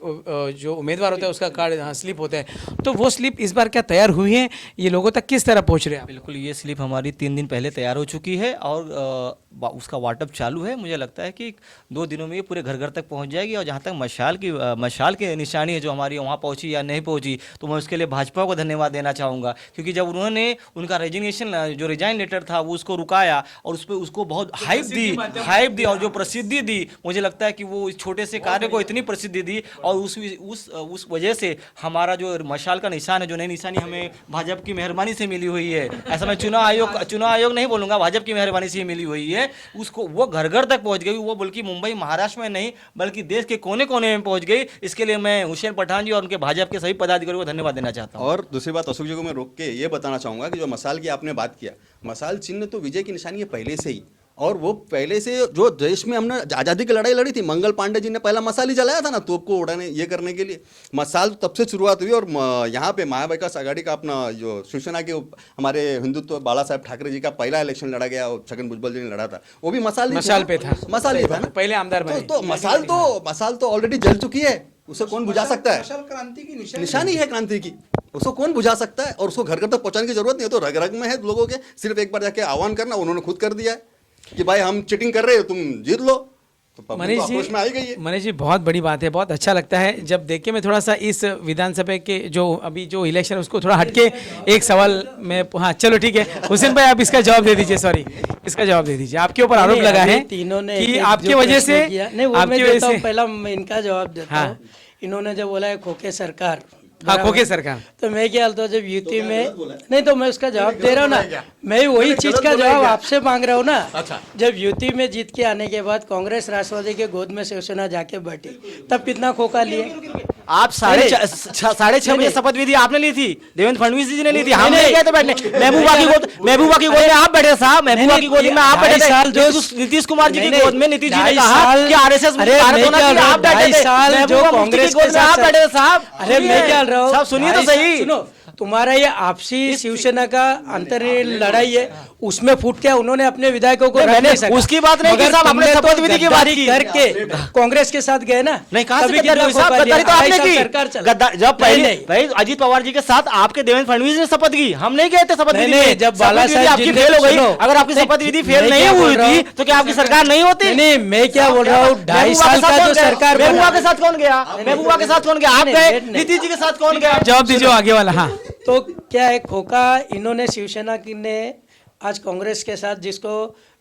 जो उम्मीदवार होता है उसका कार्ड, हाँ, स्लिप होता है, तो वो स्लिप इस बार क्या तैयार हुई है? ये लोगों तक किस तरह पहुंच रहे हैं? बिल्कुल, ये स्लिप हमारी 3 दिन पहले तैयार हो चुकी है और उसका वाटअप चालू है। मुझे लगता है कि 2 दिनों में ये पूरे घर घर तक पहुंच जाएगी। और जहाँ तक मशाल की निशानी है जो हमारी वहाँ पहुँची या नहीं पहुँची, तो मैं उसके लिए भाजपा को धन्यवाद देना चाहूँगा, क्योंकि जब उन्होंने उनका रेजिग्नेशन जो रिजाइन लेटर था वो उसको रुकाया और उस पर उसको बहुत हाइप दी और जो प्रसिद्धि दी, मुझे लगता है कि वो इस छोटे से कार्य को इतनी प्रसिद्धि दी और उस वजह से हमारा जो मशाल का निशान है, जो नई निशानी हमें भाजपा की मेहरबानी से मिली हुई है, ऐसा मैं चुनाव आयोग नहीं बोलूँगा, भाजपा की मेहरबानी से मिली हुई है, उसको वो घर घर तक पहुँच गई। वो बल्कि मुंबई महाराष्ट्र में नहीं बल्कि देश के कोने कोने में पहुँच गई। इसके लिए मैं हुसैन पठान जी और उनके भाजपा के सभी पदाधिकारियों को धन्यवाद देना चाहता हूँ। और दूसरी बात अशोक जी को मैं रोक के ये बताना चाहूँगा कि जो मशाल की आपने बात किया, मशाल चिन्ह तो विजय की निशानी है पहले से ही, और वो पहले से जो देश में हमने आज़ादी की लड़ाई लड़ी थी, मंगल पांडे जी ने पहला मशाल ही जलाया था ना तोप को उड़ाने ये करने के लिए। मशाल तब से शुरुआत हुई। और यहाँ पे महाविकास आघाड़ी का अपना जो शिवसेना के हमारे हिंदुत्व बाला साहेब ठाकरे जी का पहला इलेक्शन लड़ा गया और छगन भुजबल जी ने लड़ा था, वो भी मशाल पे था, मशाल ही था ना, पहले आमदार बने। तो मशाल तो ऑलरेडी जल चुकी है, उसे कौन बुझा सकता है? मशाल क्रांति की निशानी है क्रांति की, उसको कौन बुझा सकता है? और उसको घर घर तक पहुंचाने की जरूरत नहीं है, तो रग रग में है लोगों के। सिर्फ एक बार जाके आह्वान करना, उन्होंने खुद कर दिया है कि भाई हम चीटिंग कर रहे हो, तुम जीत लो, तो मनीष में आई गई है। मनीष जी, बहुत बड़ी बात है, बहुत अच्छा लगता है जब देख के। मैं थोड़ा सा इस विधानसभा के जो अभी जो इलेक्शन उसको थोड़ा हटके एक सवाल में, हाँ चलो ठीक है हुसैन भाई आप इसका जवाब दे दीजिए, सॉरी इसका जवाब दे दीजिए। आपके ऊपर आरोप लगा है तीनों ने कि आपकी वजह से, नहीं वो मैं देता हूँ, पहला मैं इनका जवाब देता हूँ। इन्होंने जब बोला है खोखे सरकार, हाँ खोखे सरकार, तो मैं क्या हालता हूँ जब यूपी में, नहीं तो मैं उसका जवाब दे रहा हूँ ना, मैं वही चीज का जवाब आपसे मांग रहा हूँ ना। जब यूपी में जीत के आने के बाद कांग्रेस राष्ट्रवादी के गोद में शिवसेना जाके बैठी, तब कितना खोखा लिए? आप साढ़े 6:30 बजे शपथ विधि आपने ली थी, देवेंद्र फडणवीस जी ने ली थी, हम नहीं गए थे बैठने। महबूबा की गोद में आप बैठे साहब, महबूबा की गोद में आप बैठे थे, नीतीश कुमार जी की गोद में नीतीश जी ने कहा कि आरएसएस कार्यक्रम होना चाहिए, आप बैठे थे। महबूबा मुफ्ती की गोद में आप बैठे थे साहब। अरे मैं क्या रहा हूँ साहब सुनिए तो सही। सुनो, तुम्हारा ये आपसी शिवसेना का अंतर्राष्ट्रीय लड़ाई है, उसमें फूट के उन्होंने अपने विधायकों को रख मैंने नहीं सका। उसकी बात नहीं की मगर साहब, तुमने अपने तो शपथ विधि की बात गद्दारी की करके कांग्रेस के साथ गए ना। नहीं, कहां से तभी गद्दारी हुई कितना साहब? खोपा गद्दारी तो लिया, आपने 2.5 साल की। सरकार चला। जब नहीं, भाई अजीत पवार जी के साथ आपके देवेंद्र फडणवीस ने शपथ की, हम नहीं गए थे शपथ विधि में। जब शपथ बाला विधि साहब आपकी जी फेल हो गई, सुनो, अगर आपकी शपथ विधि फेल मैं नहीं क्या हुई बोल रहा थी हूं? तो क्या आपकी सरकार नहीं होती? नहीं, मैं क्या बोल रहा हूँ, 2.5 साल का जो सरकार बना। महबूबा के साथ कौन गया? महबूबा के साथ कौन गया? आप गए। नीतीश जी के साथ कौन गया? जवाब दीजिए आगे वाला। हाँ, तो क्या है, खोखा इन्होंने शिवसेना की ने आज कांग्रेस के साथ जिसको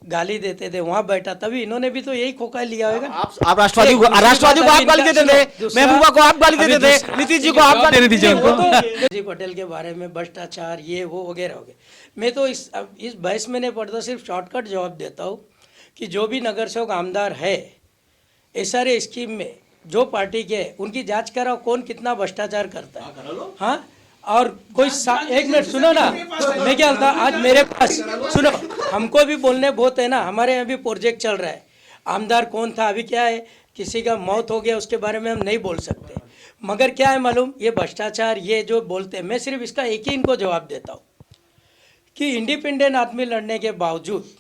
गाली देते थे वहां बैठा, तभी इन्होंने भी तो यही खोखा लिया होगा। आप राष्ट्रवादी को आप गाली देते थे, महबूबा को आप गाली देते थे, नीतीश जी को आप गाली देते थे। जी पटेल के बारे में भ्रष्टाचार ये वो वगैरह हो गए। मैं तो इस बहस में नहीं पढ़ता, सिर्फ शॉर्टकट जवाब देता हूँ कि जो भी नगर सेवक आमदार है SRA स्कीम में जो पार्टी के उनकी जांच कराओ, कौन कितना भ्रष्टाचार करता है। हाँ, और कोई एक मिनट सुनो ना, मैं क्या बोलता, आज मेरे पास सुनो, हमको भी बोलने बहुत है ना, हमारे यहाँ भी प्रोजेक्ट चल रहा है, आमदार कौन था, अभी क्या है किसी का मौत हो गया उसके बारे में हम नहीं बोल सकते, मगर क्या है मालूम, ये भ्रष्टाचार ये जो बोलते हैं, मैं सिर्फ इसका एक ही इनको जवाब देता हूँ कि इंडिपेंडेंट आदमी लड़ने के बावजूद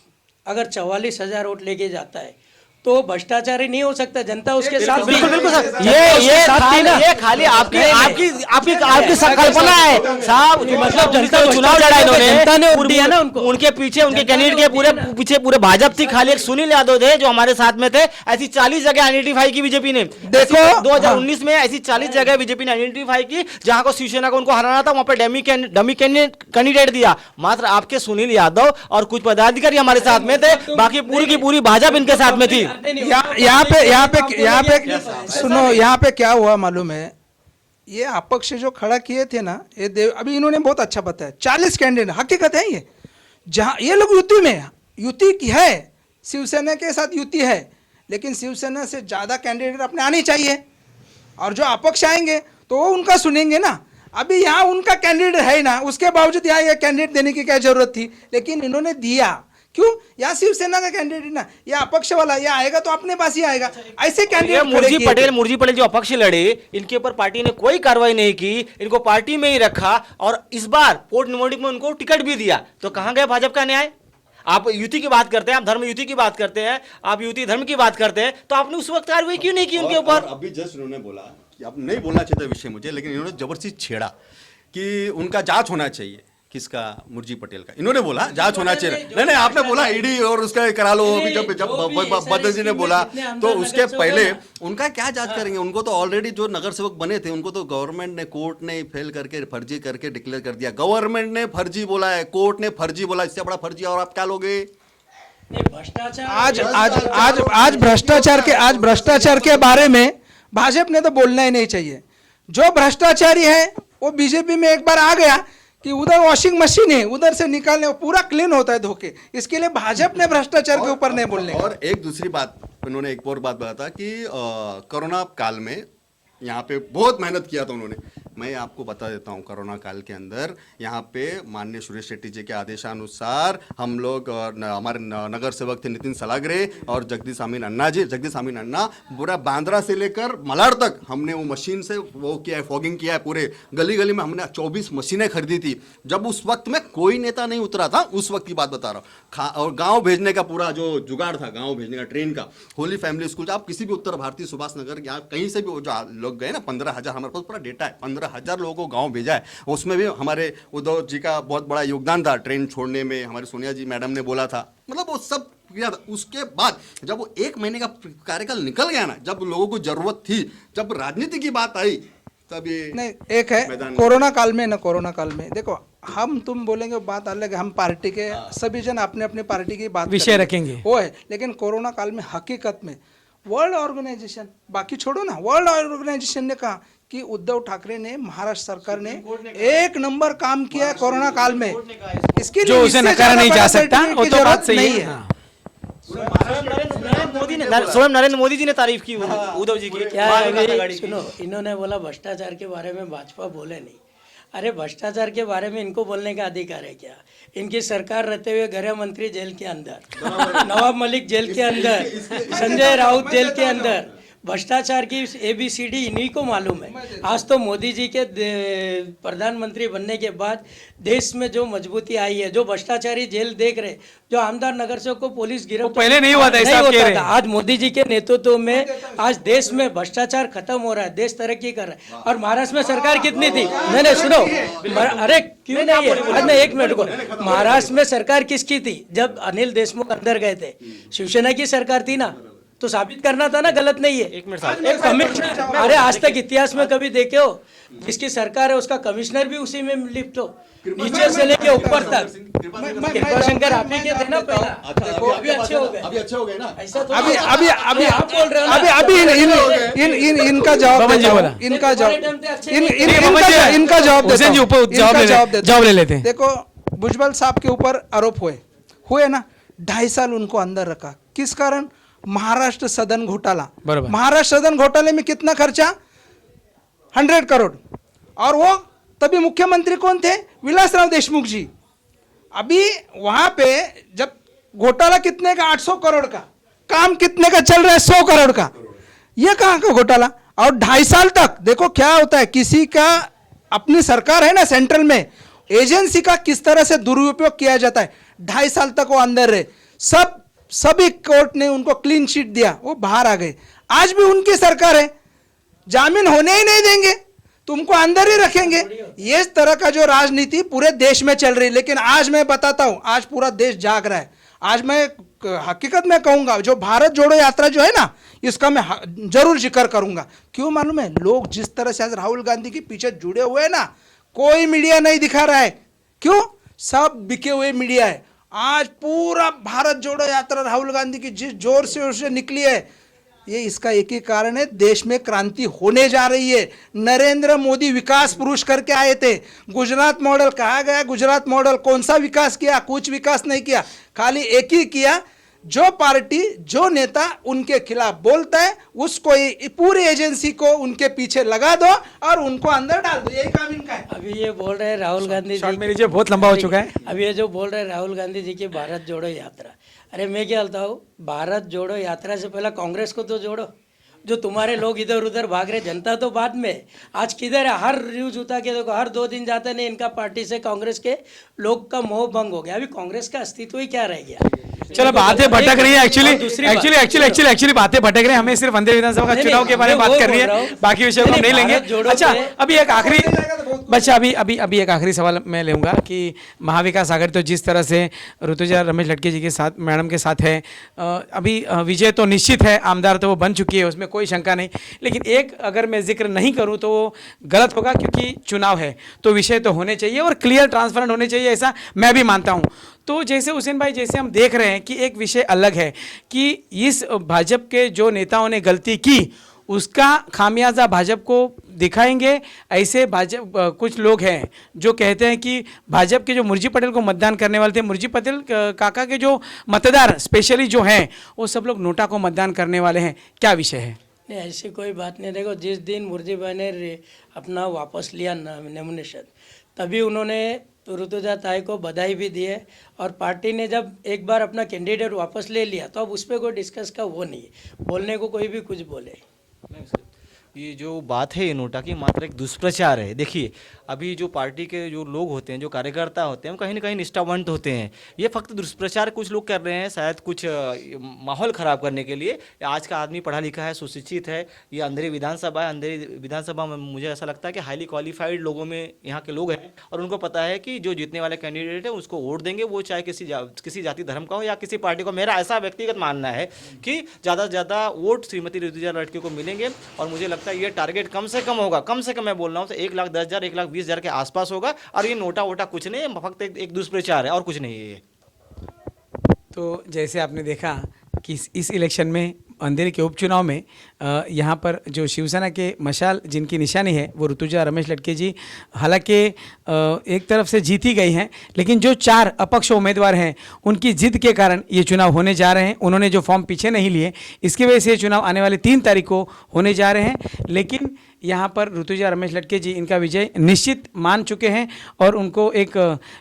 अगर 44,000 वोट लेके जाता है तो भ्रष्टाचार ही नहीं हो सकता, जनता उसके साथ। बिल्कुल बिल्कुल सर, ये खाली आपकी संकल्पना है साहब। मतलब जनता चुनाव लड़ा जनता ने वोट इन्होंने, दिया ना उनको। उनके पीछे उनके कैंडिडेट के पूरे पीछे पूरे भाजपा थी, खाली एक सुनील यादव थे जो हमारे साथ में थे। ऐसी 40 जगह आइडेंटिफाई की बीजेपी ने। देखो, 2019 में ऐसी 40 जगह बीजेपी ने आइडेंटिफाई की जहां को शिवसेना को उनको हराना था, वहां पर डमी कैंडिडेट दिया। मात्र आपके सुनील यादव और कुछ पदाधिकारी हमारे साथ में थे, बाकी पूरी की पूरी भाजपा इनके साथ में थी। यहाँ पे सुनो, यहाँ पे क्या हुआ मालूम है, ये अपक्ष जो खड़ा किए थे ना, ये अभी इन्होंने बहुत अच्छा बताया, 40 कैंडिडेट हकीकत है ये, जहाँ ये लोग युति की है, शिवसेना के साथ युति है, लेकिन शिवसेना से ज़्यादा कैंडिडेट अपने आने चाहिए, और जो अपक्ष आएंगे तो वो उनका सुनेंगे ना। अभी यहाँ उनका कैंडिडेट है ना, उसके बावजूद यहाँ ये कैंडिडेट देने की क्या जरूरत थी, लेकिन इन्होंने दिया। क्यों? या शिवसेना का कैंडिडेट ना, या अपक्ष वाला, या आएगा तो अपने पास ही आएगा, ऐसे कैंडिडेट। मुरजी पटेल जो अपक्ष लड़े, इनके ऊपर पार्टी ने कोई कार्रवाई नहीं की, इनको पार्टी में ही रखा, और इस बार पोर्ट निमोनिक में उनको टिकट भी दिया। तो कहां गया भाजपा का न्याय? आप युति की बात करते हैं, आप धर्म युति की बात करते हैं, आप युति धर्म की बात करते हैं, तो आपने उस वक्त कार्रवाई क्यों नहीं की उनके ऊपर? अभी जस्ट उन्होंने बोला कि अब नहीं बोलना चाहिए विषय मुझे, लेकिन इन्होंने जबरदस्ती छेड़ा कि उनका जांच होना चाहिए। किसका? मुरजी पटेल का। इन्होंने बोला जांच होना चाहिए। नहीं, आपने बोला ईडी और उसका करा लो। अभी जब बद्र जी ने बोला तो उसके पहले उनका क्या जांच करेंगे? उनको तो ऑलरेडी जो नगर सेवक बने थे उनको तो गवर्नमेंट ने, कोर्ट ने फेल करके फर्जी करके डिक्लेयर कर दिया। गवर्नमेंट ने फर्जी बोला है, कोर्ट ने फर्जी बोला, इससे बड़ा फर्जी और आप क्या लोगे? आज भ्रष्टाचार के बारे में भाजपा ने तो बोलना ही नहीं चाहिए। जो भ्रष्टाचारी है वो बीजेपी में एक बार आ गया कि उधर वॉशिंग मशीन है, उधर से निकालने पूरा क्लीन होता है धोके, इसके लिए भाजपा ने भ्रष्टाचार के ऊपर नहीं बोलने। और एक दूसरी बात, उन्होंने एक और बात बताया कि कोरोना काल में यहाँ पे बहुत मेहनत किया था उन्होंने। मैं आपको बता देता हूँ, कोरोना काल के अंदर यहाँ पे माननीय सुरेश शेट्टी जी के आदेशानुसार हम लोग हमारे नगर सेवक थे नितिन सलागरे और जगदीश अमीन अन्ना पूरा बांद्रा से लेकर मलाड तक हमने वो मशीन से वो किया है, फॉगिंग किया है। पूरे गली गली में हमने 24 मशीनें खरीदी थी, जब उस वक्त में कोई नेता नहीं उतरा था, उस वक्त की बात बता रहा हूँ। और गाँव भेजने का पूरा जो जुगाड़ था, गाँव भेजने का, ट्रेन का, होली फैमिली स्कूल, आप किसी भी उत्तर भारतीय सुभाष नगर या कहीं से भी जो लोग गए ना, 15,000 हमारे पास पूरा डेटा है, 15,000 लोगों को गांव भेजा है। उसमें भी हमारे उद्धव जी का बहुत बड़ा योगदान था ट्रेन छोड़ने में, हमारी सोनिया जी मैडम ने बोला था, मतलब वो सब किया था। उसके बाद जब वो 1 महीने का कार्यकाल निकल गया ना, जब लोगों को जरूरत थी, जब राजनीति की बात आई, तब ये नहीं, एक है कोरोना काल में देखो, हम तुम बोलेंगे बात अलग है, हम पार्टी के सभी जन अपने अपने पार्टी की बात विषय रखेंगे वो है, लेकिन कोरोना काल में हकीकत में वर्ल्ड ऑर्गेनाइजेशन, बाकी छोड़ो ना, वर्ल्ड ऑर्गेनाइजेशन ने कहा कि उद्धव ठाकरे ने, महाराष्ट्र सरकार ने 1 नंबर काम किया है कोरोना काल में। इसके जो उसे नकारा नहीं जा सकता, वो तो बात सही है। स्वयं नरेंद्र मोदी जी ने तारीफ की उद्धव जी की क्या है महाविकास अभी आघाड़ी की। सुनो, इन्होंने बोला भ्रष्टाचार के बारे में भाजपा बोले नहीं। अरे भ्रष्टाचार के बारे में इनको बोलने का अधिकार है क्या? इनकी सरकार रहते हुए गृह मंत्री जेल के अंदर, नवाब मलिक जेल के अंदर, संजय राउत जेल के अंदर। भ्रष्टाचार की ABCD इन्हीं को मालूम है। आज तो मोदी जी के प्रधानमंत्री बनने के बाद देश में जो मजबूती आई है, जो भ्रष्टाचारी जेल देख रहे, जो आमदार नगर सेवक को पुलिस गिरफ्तार पहले नहीं हुआ था, ऐसा आप कह रहे हैं। आज मोदी जी के नेतृत्व में आज देश में भ्रष्टाचार खत्म हो रहा है, देश तरक्की कर रहा है। और महाराष्ट्र में सरकार कितनी थी? नहीं सुनो, अरे क्यों नहीं है? आज मैं 1 मिनट को, महाराष्ट्र में सरकार किसकी थी जब अनिल देशमुख अंदर गए थे? शिवसेना की सरकार थी ना, तो साबित करना था ना गलत नहीं है। एक मिनट साहब, एक कमिश्नर, अरे आज तक इतिहास में कभी देखे हो जिसकी सरकार है उसका कमिश्नर भी उसी में लिप्त हो, नीचे से लेके ऊपर तक? कृपाशंकर आप ही के थे ना पहला, अभी अच्छे हो गए, अभी अच्छे हो गए ना। ऐसा तो अभी अभी अभी आप बोल रहे हो ना? इनका जवाब बमन जी देता हूं, बोला। इनका जवाब हुसैन इनका जवाब देता हुसैन जी हूं, ऊपर इनका जवाब देता हूं। जवाब ले लेते हैं। देखो भुजबल साहब के ऊपर आरोप हुए ना, 2.5 साल उनको अंदर रखा। किस कारण? महाराष्ट्र सदन घोटाला। बराबर। महाराष्ट्र सदन घोटाले में कितना खर्चा? 100 करोड़। और वो तभी मुख्यमंत्री कौन थे? विलासराव देशमुख जी। अभी वहां पे जब घोटाला कितने का? 800 करोड़ का। काम कितने का चल रहा है? 100 करोड़ का। ये कहाँ का घोटाला? और 2.5 साल तक देखो क्या होता है। किसी का अपनी सरकार है ना सेंट्रल में, एजेंसी का किस तरह से दुरुपयोग किया जाता है। 2.5 साल तक वो अंदर रहे। सभी कोर्ट ने उनको क्लीन चिट दिया, वो बाहर आ गए। आज भी उनकी सरकार है, जामीन होने ही नहीं देंगे, तुमको अंदर ही रखेंगे। ये इस तरह का जो राजनीति पूरे देश में चल रही है। लेकिन आज मैं बताता हूं, आज पूरा देश जाग रहा है। आज मैं हकीकत में कहूंगा, जो भारत जोड़ो यात्रा जो है ना, इसका मैं जरूर जिक्र करूंगा। क्यों मालूम है? लोग जिस तरह से आज राहुल गांधी के पीछे जुड़े हुए हैं ना, कोई मीडिया नहीं दिखा रहा है। क्यों? सब बिके हुए मीडिया है। आज पूरा भारत जोड़ो यात्रा राहुल गांधी की जिस जोर से उससे निकली है, ये इसका एक ही कारण है, देश में क्रांति होने जा रही है। नरेंद्र मोदी विकास पुरुष करके आए थे। गुजरात मॉडल कहा गया, गुजरात मॉडल कौन सा विकास किया? कुछ विकास नहीं किया, खाली एक ही किया, जो पार्टी जो नेता उनके खिलाफ बोलता है उसको पूरी एजेंसी को उनके पीछे लगा दो और उनको अंदर डाल दो। यही काम इनका है। अभी ये बोल रहे हैं राहुल गांधी शॉर्ट जी, में लीजिए, बहुत लंबा हो चुका है। अभी ये जो बोल रहे हैं राहुल गांधी जी की भारत जोड़ो यात्रा, अरे मैं क्या बोलता हूँ, भारत जोड़ो यात्रा से पहले कांग्रेस को तो जोड़ो। जो तुम्हारे लोग इधर उधर भाग रहे, जनता तो बाद में। आज किधर है? हर न्यूज उठा के देखो, हर 2 दिन जाते नहीं इनका पार्टी से कांग्रेस के लोग का मोह भंग हो गया। अभी कांग्रेस का अस्तित्व ही क्या रह गया? चलो बातें भटक रही है। और दूसरी बात- एक्चुअली बातें भटक रही है। हमें सिर्फ अंधेरी विधानसभा का नहीं, चुनाव के बारे में मैं बात वो कर रही बोल रहा है, हूँ। बाकी विषय को हम नहीं नहीं, लेंगे। भारत जोड़ो अच्छा, पे- अभी एक आखिरी बच्चा अभी एक आखिरी सवाल मैं लूँगा कि महाविकास आघाड़ी तो जिस तरह से ऋतुजा रमेश लटके जी के साथ, मैडम के साथ है, अभी विजय तो निश्चित है, आमदार तो वो बन चुकी है, उसमें कोई शंका नहीं। लेकिन एक अगर मैं जिक्र नहीं करूँ तो वो गलत होगा, क्योंकि चुनाव है तो विषय तो होने चाहिए और क्लियर ट्रांसपेरेंट होने चाहिए, ऐसा मैं भी मानता हूँ। तो जैसे हुसैन भाई, जैसे हम देख रहे हैं कि एक विषय अलग है कि इस भाजपा के जो नेताओं ने गलती की उसका खामियाजा भाजपा को दिखाएंगे। ऐसे भाजपा कुछ लोग हैं जो कहते हैं कि भाजपा के जो मुर्जी पटेल को मतदान करने वाले थे, मुर्जी पटेल काका के जो मतदार स्पेशली जो हैं, वो सब लोग नोटा को मतदान करने वाले हैं। क्या विषय है? नहीं, ऐसी कोई बात नहीं। देखो, जिस दिन मुर्जी भाई ने अपना वापस लिया नॉमिनेशन, तभी उन्होंने ऋतुजा ताई को बधाई भी दी है। और पार्टी ने जब एक बार अपना कैंडिडेट वापस ले लिया तो अब उस पर कोई डिस्कस का वो नहीं है, बोलने को कोई भी कुछ बोले। ये जो बात है ये नोटा की मात्र एक दुष्प्रचार है। देखिए, अभी जो पार्टी के जो लोग होते हैं, जो कार्यकर्ता होते हैं, कहीं ना कहीं निष्ठावंत होते हैं। ये फक्त दुष्प्रचार कुछ लोग कर रहे हैं, शायद कुछ माहौल ख़राब करने के लिए। आज का आदमी पढ़ा लिखा है, सुशिक्षित है। ये अंधेरी विधानसभा है, अंधेरी विधानसभा में मुझे ऐसा लगता है कि हाईली क्वालिफाइड लोगों में यहाँ के लोग हैं और उनको पता है कि जो जीतने वाले कैंडिडेट है उसको वोट देंगे, वो चाहे किसी जाति धर्म का हो या किसी पार्टी को। मेरा ऐसा व्यक्तिगत मानना है कि ज़्यादा से ज़्यादा वोट श्रीमती ऋतुजा लटके को मिलेंगे और मुझे लगता है ये टारगेट कम से कम होगा, कम से कम मैं बोल रहा हूँ तो 1,10,000 1,20,000 के आसपास होगा। और ये नोटा वोटा कुछ नहीं है, फक्त एक दुष्प्रचार है और कुछ नहीं है ये। तो जैसे आपने देखा कि इस इलेक्शन में अंधेरी के उपचुनाव में यहाँ पर जो शिवसेना के मशाल जिनकी निशानी है वो ऋतुजा रमेश लटके जी हालांकि एक तरफ से जीती गई हैं, लेकिन जो 4 अपक्ष उम्मीदवार हैं उनकी जिद के कारण ये चुनाव होने जा रहे हैं। उन्होंने जो फॉर्म पीछे नहीं लिए, इसकी वजह से ये चुनाव आने वाले 3 तारीख को होने जा रहे हैं। लेकिन यहाँ पर ऋतुजा रमेश लटके जी इनका विजय निश्चित मान चुके हैं और उनको एक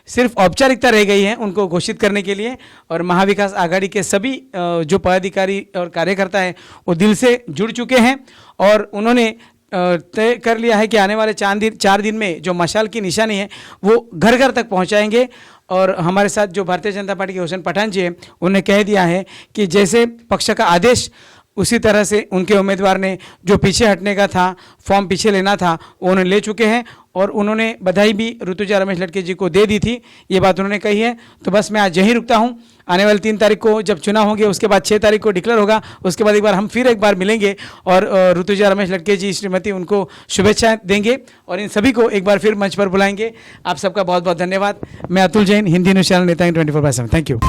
सिर्फ औपचारिकता रह गई है उनको घोषित करने के लिए। और महाविकास आघाड़ी के सभी जो पदाधिकारी और कार्यकर्ता हैं वो दिल से जुड़ चुके हैं और उन्होंने तय कर लिया है कि आने वाले 4 दिन में जो मशाल की निशानी है वो घर घर तक पहुंचाएंगे। और हमारे साथ जो भारतीय जनता पार्टी के हुसैन पठान जी हैं उन्होंने कह दिया है कि जैसे पक्ष का आदेश उसी तरह से उनके उम्मीदवार ने जो पीछे हटने का था, फॉर्म पीछे लेना था, वो उन्होंने ले चुके हैं और उन्होंने बधाई भी ऋतुजा रमेश लटके जी को दे दी थी, ये बात उन्होंने कही है। तो बस मैं आज यहीं रुकता हूँ। आने वाली 3 तारीख को जब चुनाव होंगे उसके बाद 6 तारीख को डिक्लेयर होगा, उसके बाद हम फिर एक बार मिलेंगे और ऋतुजा रमेश लटके जी श्रीमती उनको शुभेच्छाएं देंगे और इन सभी को एक बार फिर मंच पर बुलाएंगे। आप सबका बहुत बहुत धन्यवाद। मैं अतुल जैन, हिंदी न्यूज़ चैनल नेता 24/7। Thank you.